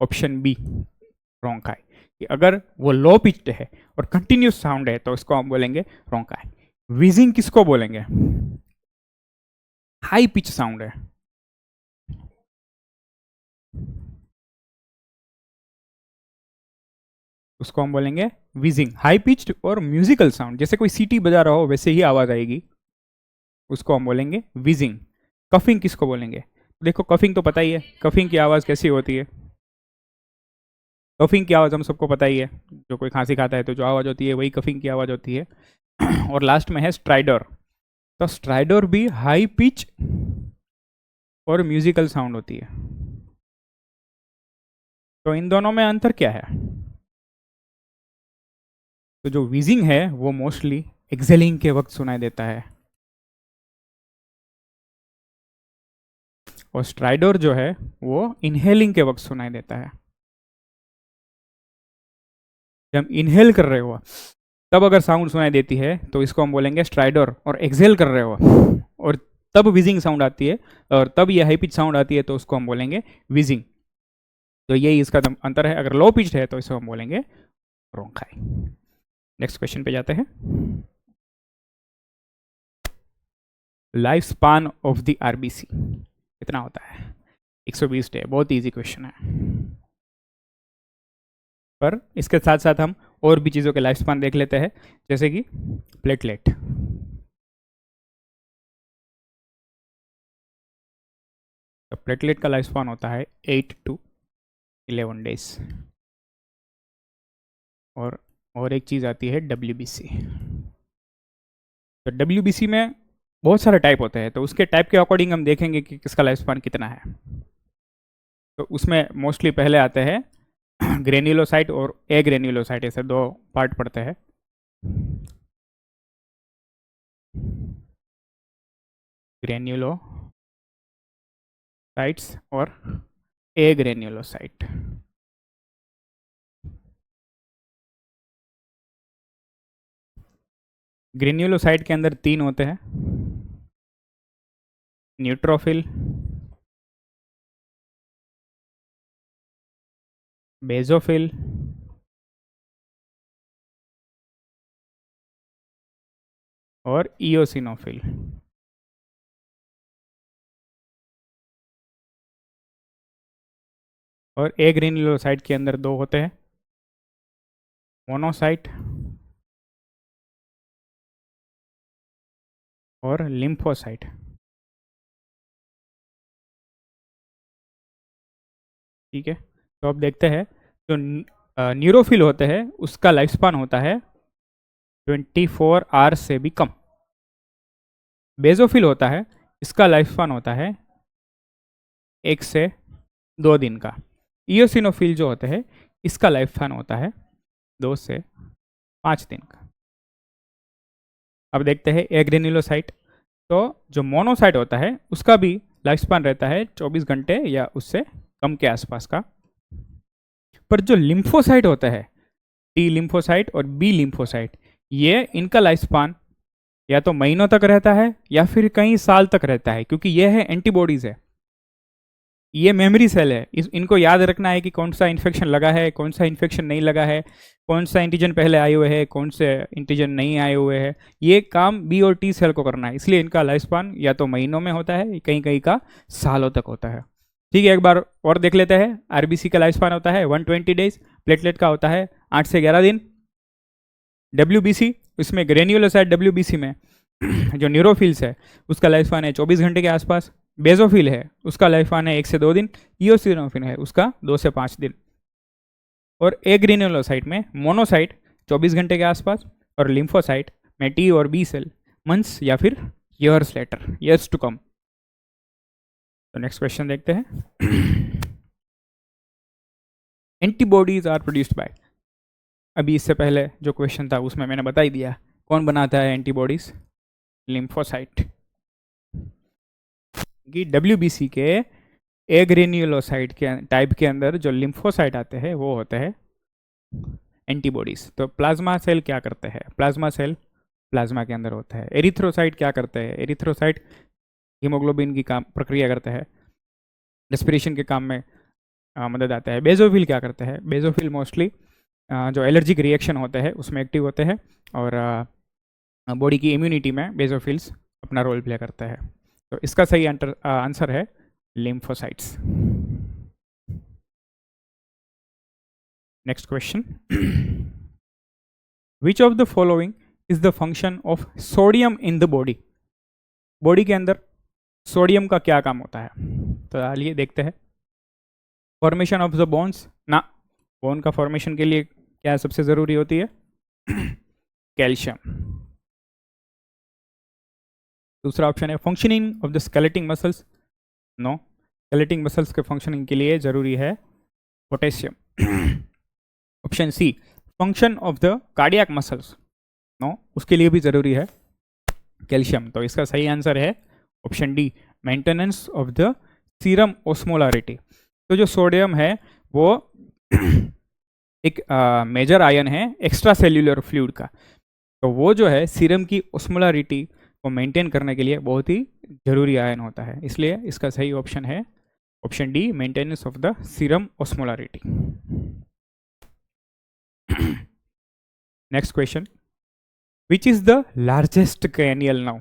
ऑप्शन बी, रोंकाई। कि अगर वो लो पिच्ड है और कंटिन्यूस साउंड है तो इसको हम बोलेंगे रोंकाई। विजिंग किसको बोलेंगे? हाई पिच साउंड है, उसको हम बोलेंगे विजिंग। हाई पिच्ड और म्यूजिकल साउंड, जैसे कोई सीटी बजा रहा हो वैसे ही आवाज आएगी, उसको हम बोलेंगे विजिंग। कफिंग किसको बोलेंगे? देखो कफिंग तो पता ही है, कफिंग की आवाज कैसी होती है। कफिंग की आवाज हम सबको पता ही है, जो कोई खांसी खाता है तो जो आवाज होती है वही कफिंग की आवाज होती है। और लास्ट में है स्ट्राइडर, तो स्ट्राइडर भी हाई पिच और म्यूजिकल साउंड होती है। तो इन दोनों में अंतर क्या है? तो जो विजिंग है वो मोस्टली एक्सेलिंग के वक्त सुनाई देता है, और स्ट्राइडर जो है वो इनहेलिंग के वक्त सुनाई देता है। जब इनहेल कर रहे हो तब अगर साउंड सुनाई देती है तो इसको हम बोलेंगे स्ट्राइडर, और एक्सेल कर रहे हो और तब विजिंग साउंड आती है और तब ये हाई पिच साउंड आती है तो उसको हम बोलेंगे विजिंग। तो यही इसका अंतर है। अगर लो पिच है तो इसको हम बोलेंगे रोंकाई। नेक्स्ट क्वेश्चन पे जाते हैं। Life span of the RBC कितना होता है? 120 डे। बहुत इजी क्वेश्चन है, पर इसके साथ साथ हम और भी चीज़ों के लाइफ स्पान देख लेते हैं, जैसे कि प्लेटलेट। तो प्लेटलेट का लाइफ स्पान होता है 8 to 11 डेज। और एक चीज़ आती है WBC। तो WBC में बहुत सारे टाइप होते हैं, तो उसके टाइप के अकॉर्डिंग हम देखेंगे कि किसका लाइफ स्पान कितना है। तो उसमें मोस्टली पहले आते हैं ग्रेन्युलोसाइट और ए ग्रेन्युलोसाइट, ऐसे दो पार्ट पड़ते हैं। ग्रेन्युलोसाइट्स और ए ग्रेन्युलोसाइट। ग्रेन्युलोसाइट के अंदर 3 होते हैं, न्यूट्रोफिल, बेजोफिल और इओसिनोफिल। और ए ग्रेन्युलोसाइट के अंदर 2 होते हैं, मोनोसाइट और लिम्फोसाइट। ठीक है, तो अब देखते हैं। जो न्यूरोफिल होते हैं उसका लाइफ स्पान होता है 24 आवर्स से भी कम। बेजोफिल होता है, इसका लाइफ स्पान होता है 1 से 2 दिन का। इओसिनोफिल जो होते हैं इसका लाइफ स्पान होता है 2 से 5 दिन का। अब देखते हैं एग्रेन्युलोसाइट। तो जो मोनोसाइट होता है उसका भी लाइफ स्पान रहता है 24 घंटे या उससे कम के आसपास का। पर जो लिम्फोसाइट होता है, टी लिम्फोसाइट और बी लिम्फोसाइट, ये इनका लाइफ स्पान या तो महीनों तक रहता है या फिर कई साल तक रहता है, क्योंकि ये है एंटीबॉडीज है, ये मेमोरी सेल है। इनको याद रखना है कि कौन सा इन्फेक्शन लगा है, कौन सा इन्फेक्शन नहीं लगा है, कौन सा एंटीजन पहले आए हुए हैं, कौन से एंटीजन नहीं आए हुए हैं। ये काम बी और टी सेल को करना है, इसलिए इनका लाइफ स्पान या तो महीनों में होता है, कहीं कहीं का सालों तक होता है। ठीक है, एक बार और देख लेते हैं। आरबीसी का लाइफ स्पान होता है 120 डेज, प्लेटलेट का होता है 8 से 11 दिन। डब्ल्यूबीसी, इसमें ग्रेन्यूलोसाइट डब्ल्यूबीसी में जो न्यूरोफिल्स है उसका लाइफ स्पान है 24 घंटे के आसपास। बेजोफिल है उसका लाइफ स्पान है 1 से 2 दिन। ईओसिनोफिल है उसका 2 से 5 दिन। और ए ग्रेन्युलोसाइट में मोनोसाइट 24 घंटे के आसपास, और लिम्फोसाइट में टी और बी सेल मंथ्स या फिर years later, years to come. तो नेक्स्ट क्वेश्चन देखते हैं। एंटीबॉडीज आर प्रोड्यूस्ड बाय, अभी इससे पहले जो क्वेश्चन था उसमें मैंने बता ही दिया कौन बनाता है एंटीबॉडीज, लिम्फोसाइट। कि डब्ल्यूबीसी के ए ग्रेन्युलोसाइट के टाइप के अंदर जो लिम्फोसाइट आते हैं वो होते हैं एंटीबॉडीज। तो प्लाज्मा सेल क्या करते हैं, प्लाज्मा सेल प्लाज्मा के अंदर होता है। एरिथ्रोसाइट क्या करते हैं, एरिथ्रोसाइट हीमोग्लोबिन की काम प्रक्रिया करते हैं, रेस्पिरेशन के काम में मदद आता है। बेजोफिल क्या करते हैं, बेजोफिल मोस्टली जो एलर्जिक रिएक्शन होते हैं उसमें एक्टिव होते हैं, और बॉडी की इम्यूनिटी में बेजोफिल्स अपना रोल प्ले करते हैं। तो इसका सही आंसर है lymphocytes. Next question, which of the following is the function of sodium in the body, body के अंदर सोडियम का क्या काम होता है। तो आइए देखते हैं। फॉर्मेशन ऑफ द बोन्स ना, बोन का फॉर्मेशन के लिए क्या सबसे ज़रूरी होती है, कैल्शियम। दूसरा ऑप्शन है functioning of the skeletal muscles, no, skeletal muscles के फंक्शनिंग के लिए ज़रूरी है potassium. Option C function of the cardiac muscles, no, उसके लिए भी ज़रूरी है कैल्शियम। तो इसका सही आंसर है option D, maintenance of the serum osmolarity. तो जो सोडियम है वो एक मेजर आयन है एक्स्ट्रा सेल्यूलर फ्लूइड का, तो वो जो है सीरम की ओस्मोलारिटी को मेंटेन करने के लिए बहुत ही जरूरी आयन होता है, इसलिए इसका सही ऑप्शन है option D, maintenance of the serum osmolarity. Next question, which is the largest cranial nerve.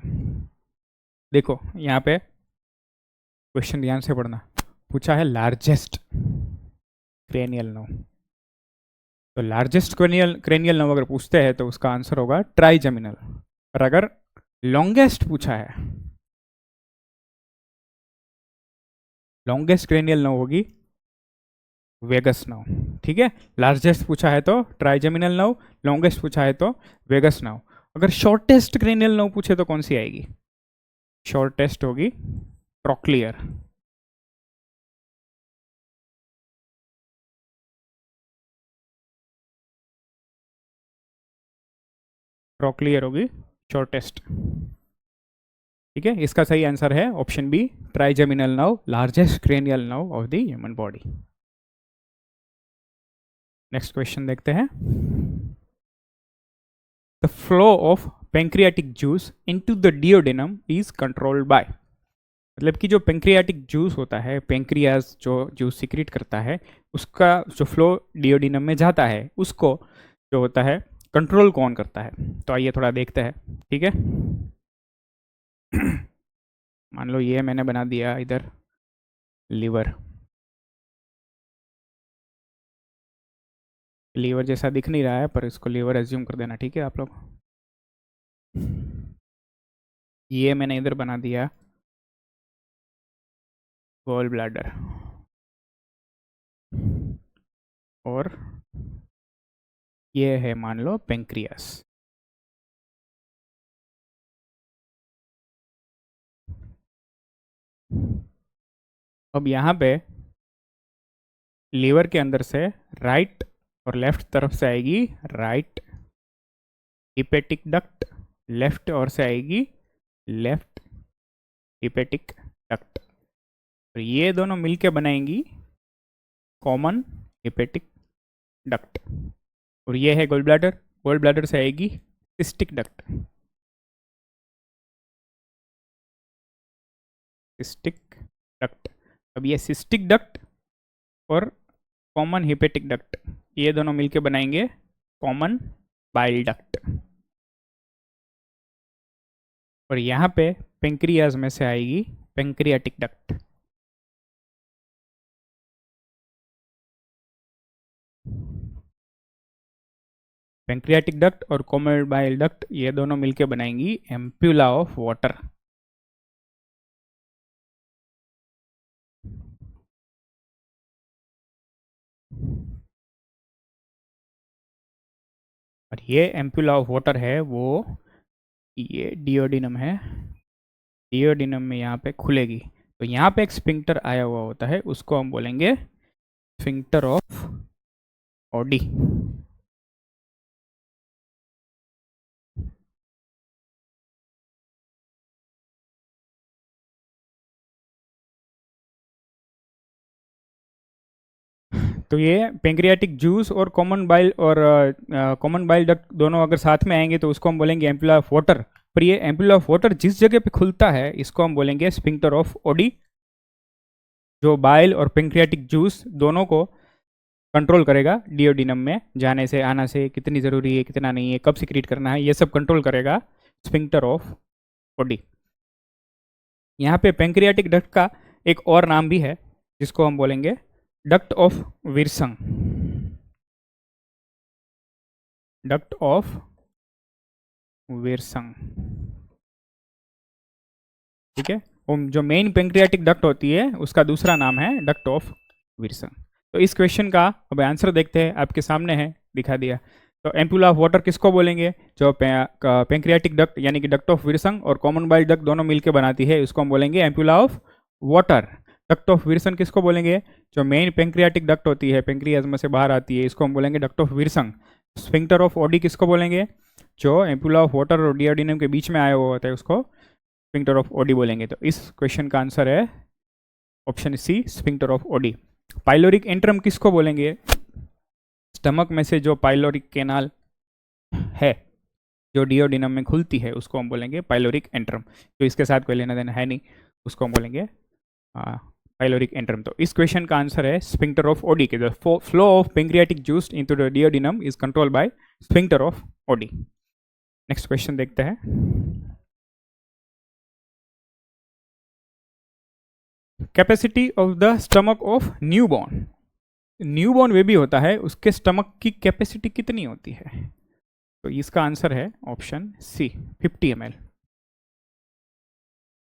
देखो यहाँ पे क्वेश्चन ध्यान से पढ़ना, पूछा है लार्जेस्ट क्रेनियल नर्व। तो लार्जेस्ट क्रेनियल नर्व अगर पूछते हैं तो उसका आंसर होगा ट्राइजेमिनल। और अगर लॉन्गेस्ट पूछा है, लॉन्गेस्ट क्रेनियल नर्व होगी वेगस नर्व। ठीक है, लार्जेस्ट पूछा है तो ट्राइजेमिनल नर्व, लॉन्गेस्ट पूछा है तो वेगस नर्व। अगर शॉर्टेस्ट क्रेनियल नर्व पूछे तो कौन सी आएगी, शॉर्टेस्ट होगी ट्रॉक्लियर। ट्रॉक्लियर होगी शॉर्टेस्ट। ठीक है, इसका सही आंसर है option B, trigeminal nerve, largest cranial nerve of the human body. Next question देखते हैं। The flow of pancreatic juice into the duodenum is controlled by, मतलब कि जो पेंक्रियाटिक जूस होता है, पेंक्रियाज जो जूस सिक्रीट करता है, उसका जो फ्लो डियोडेनम में जाता है उसको जो होता है कंट्रोल कौन करता है। तो आइए थोड़ा देखते हैं। ठीक है, मान लो ये मैंने बना दिया इधर लीवर, लीवर जैसा दिख नहीं रहा है पर इसको लीवर एज्यूम कर देना। ठीक है आप लोग, ये मैंने इधर बना दिया गॉल ब्लैडर, और ये है मान लो पेंक्रियास। अब यहाँ पे लीवर के अंदर से राइट और लेफ्ट तरफ से आएगी राइट हिपेटिक डक्ट, लेफ्ट और से आएगी लेफ्ट हिपेटिक डक्ट, तो ये दोनों मिलके बनाएंगी कॉमन हिपेटिक डक्ट। और ये है गोल ब्लैडर, गोल ब्लैडर से आएगी सिस्टिक डक्ट, सिस्टिक डक्ट। अब ये सिस्टिक डक्ट और कॉमन हिपेटिक डक्ट, ये दोनों मिलके बनाएंगे कॉमन बाइल डक्ट। और यहाँ पे पेंक्रियाज में से आएगी पेंक्रियाटिक डक्ट। पेंक्रियाटिक डक्ट और कॉमन बाइल डक्ट ये दोनों मिलके बनाएंगी एम्प्यूला ऑफ वाटर। और ये एम्प्यूला ऑफ वाटर है वो, ये डिओडिनम है, डिओडिनम में यहाँ पे खुलेगी, तो यहाँ पे एक स्फिंक्टर आया हुआ होता है, उसको हम बोलेंगे स्फिंक्टर ऑफ ऑडी। तो ये पेंक्रियाटिक जूस और कॉमन बाइल डक्ट दोनों अगर साथ में आएंगे तो उसको हम बोलेंगे एम्पुला ऑफ वाटर। पर ये एम्पुला ऑफ वाटर जिस जगह पे खुलता है इसको हम बोलेंगे स्फिंक्टर ऑफ ओडी, जो बाइल और पेंक्रियाटिक जूस दोनों को कंट्रोल करेगा डिओडिनम में जाने से, आना से, कितनी ज़रूरी है कितना नहीं है, कब सिक्रीट करना है, ये सब कंट्रोल करेगा स्फिंक्टर ऑफ ओडी। यहाँ पे पेंक्रियाटिक डक्ट का एक और नाम भी है जिसको हम बोलेंगे डक्ट ऑफ विरसंग, डक्ट ऑफ विरसंग। ठीक है, वो जो मेन पेंक्रियाटिक डक्ट होती है उसका दूसरा नाम है डक्ट ऑफ विरसंग। तो इस क्वेश्चन का अब आंसर देखते हैं, आपके सामने है, दिखा दिया। तो एम्पुला ऑफ वाटर किसको बोलेंगे? जो पेंक्रियाटिक डक्ट यानी कि डक्ट ऑफ विरसंग और कॉमन बाइल डक्ट दोनों मिलकर बनाती है, उसको हम बोलेंगे ampulla of Vater. Duct of Wirsung किसको बोलेंगे? जो मेन पेंक्रियाटिक डक्ट होती है, पेंक्रियाज में से बाहर आती है, इसको हम बोलेंगे duct of Wirsung. Sphincter of Oddi किसको बोलेंगे? जो एम्पुला ऑफ वाटर और डिओडिनम के बीच में आया हुआ होता है उसको स्फिंक्टर ऑफ ओडी बोलेंगे। तो इस क्वेश्चन का आंसर है option C, sphincter of Oddi. Pyloric antrum किसको बोलेंगे? स्टमक में से जो पाइलोरिक कैनाल है जो डिओडिनम में खुलती है उसको हम बोलेंगे पाइलोरिक एंट्रम। तो इसके साथ कोई लेना देना है नहीं, उसको हम बोलेंगे पाइलोरिक एंट्रम। तो इस क्वेश्चन का आंसर है स्फिंक्टर ऑफ ओडी के the flow of pancreatic juice into the duodenum is controlled bye sphincter of OD. Next question देखते हैं। Capacity of the stomach of newborn. Newborn baby होता है, उसके स्टमक की कैपेसिटी कितनी होती है? तो इसका आंसर है ऑप्शन सी, 50 ml।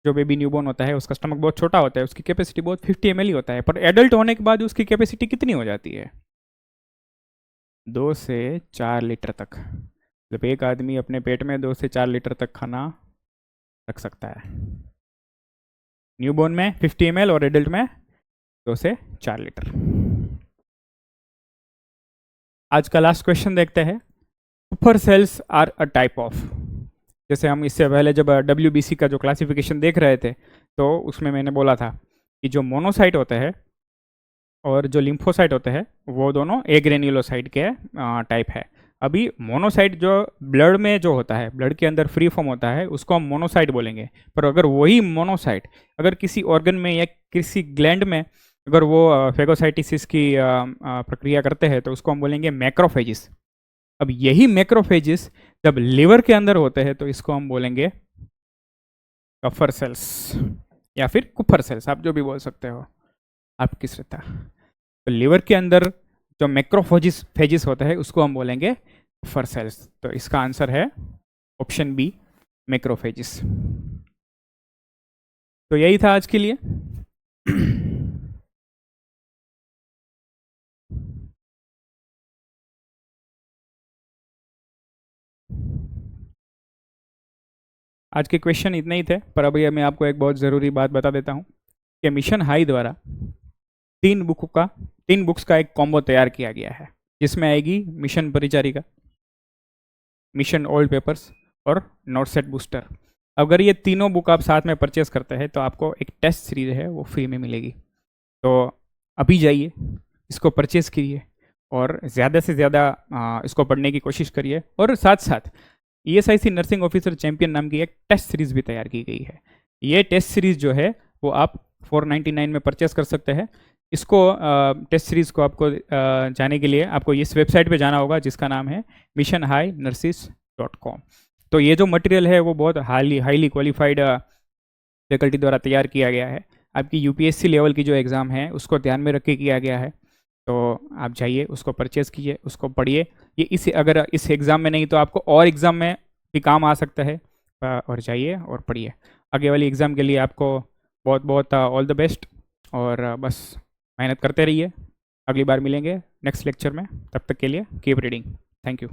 जो बेबी न्यूबॉर्न होता है उसका स्टमक बहुत छोटा होता है, उसकी कैपेसिटी बहुत 50 ml ही होता है, पर एडल्ट होने के बाद उसकी कैपेसिटी कितनी हो जाती है? 2 से 4 लीटर तक। जब एक आदमी अपने पेट में 2 से 4 लीटर तक खाना रख सकता है। न्यूबॉर्न में 50 ml और एडल्ट में 2 से 4 लीटर। आज का लास्ट क्वेश्चन देखते हैं। Kupffer cells are a type of, जैसे हम इससे पहले जब WBC का जो क्लासिफिकेशन देख रहे थे तो उसमें मैंने बोला था कि जो मोनोसाइट होते हैं और जो लिम्फोसाइट होते हैं वो दोनों ए ग्रेन्युलोसाइट के टाइप है। अभी मोनोसाइट जो ब्लड में जो होता है, ब्लड के अंदर फ्री फॉर्म होता है, उसको हम मोनोसाइट बोलेंगे। पर अगर वही मोनोसाइट अगर किसी ऑर्गन में या किसी ग्लैंड में अगर वो फेगोसाइटिसिस की प्रक्रिया करते हैं तो उसको हम बोलेंगे मैक्रोफेजिस। अब यही मैक्रोफेजिस जब लिवर के अंदर होते हैं तो इसको हम बोलेंगे कफर सेल्स या फिर कुफर सेल्स, आप जो भी बोल सकते हो, आपकी श्रद्धा। तो लिवर के अंदर जो मैक्रोफेजिस होता है उसको हम बोलेंगे कफर सेल्स। तो इसका आंसर है ऑप्शन बी, मैक्रोफेजिस। तो यही था आज के लिए। आज के क्वेश्चन इतने ही थे, पर अभी मैं आपको एक बहुत ज़रूरी बात बता देता हूँ कि मिशन हाई द्वारा 3 बुक्स का एक कॉम्बो तैयार किया गया है, जिसमें आएगी मिशन परिचारिका, मिशन ओल्ड पेपर्स और नोट सेट बूस्टर। अगर ये तीनों बुक आप साथ में परचेस करते हैं तो आपको एक टेस्ट सीरीज है वो फ्री में मिलेगी। तो अभी जाइए, इसको परचेस कीजिए और ज़्यादा से ज़्यादा इसको पढ़ने की कोशिश करिए। और साथ साथ ESIC नर्सिंग ऑफिसर चैंपियन नाम की एक टेस्ट सीरीज़ भी तैयार की गई है। ये टेस्ट सीरीज़ जो है वो आप 499 में परचेस कर सकते हैं। इसको टेस्ट सीरीज़ को आपको जाने के लिए आपको इस वेबसाइट पे जाना होगा जिसका नाम है missionhighnurses.com। तो ये जो मटेरियल है वो बहुत हाईली क्वालिफाइड फैकल्टी द्वारा तैयार किया गया है। आपकी UPSC लेवल की जो एग्ज़ाम है उसको ध्यान में रख के किया गया है। तो आप जाइए, उसको परचेज़ कीजिए, उसको पढ़िए। ये इस अगर इस एग्ज़ाम में नहीं तो आपको और एग्ज़ाम में भी काम आ सकता है। और जाइए और पढ़िए। आगे वाली एग्ज़ाम के लिए आपको बहुत बहुत ऑल द बेस्ट। और बस मेहनत करते रहिए। अगली बार मिलेंगे नेक्स्ट लेक्चर में। तब तक के लिए कीप रीडिंग। Thank you.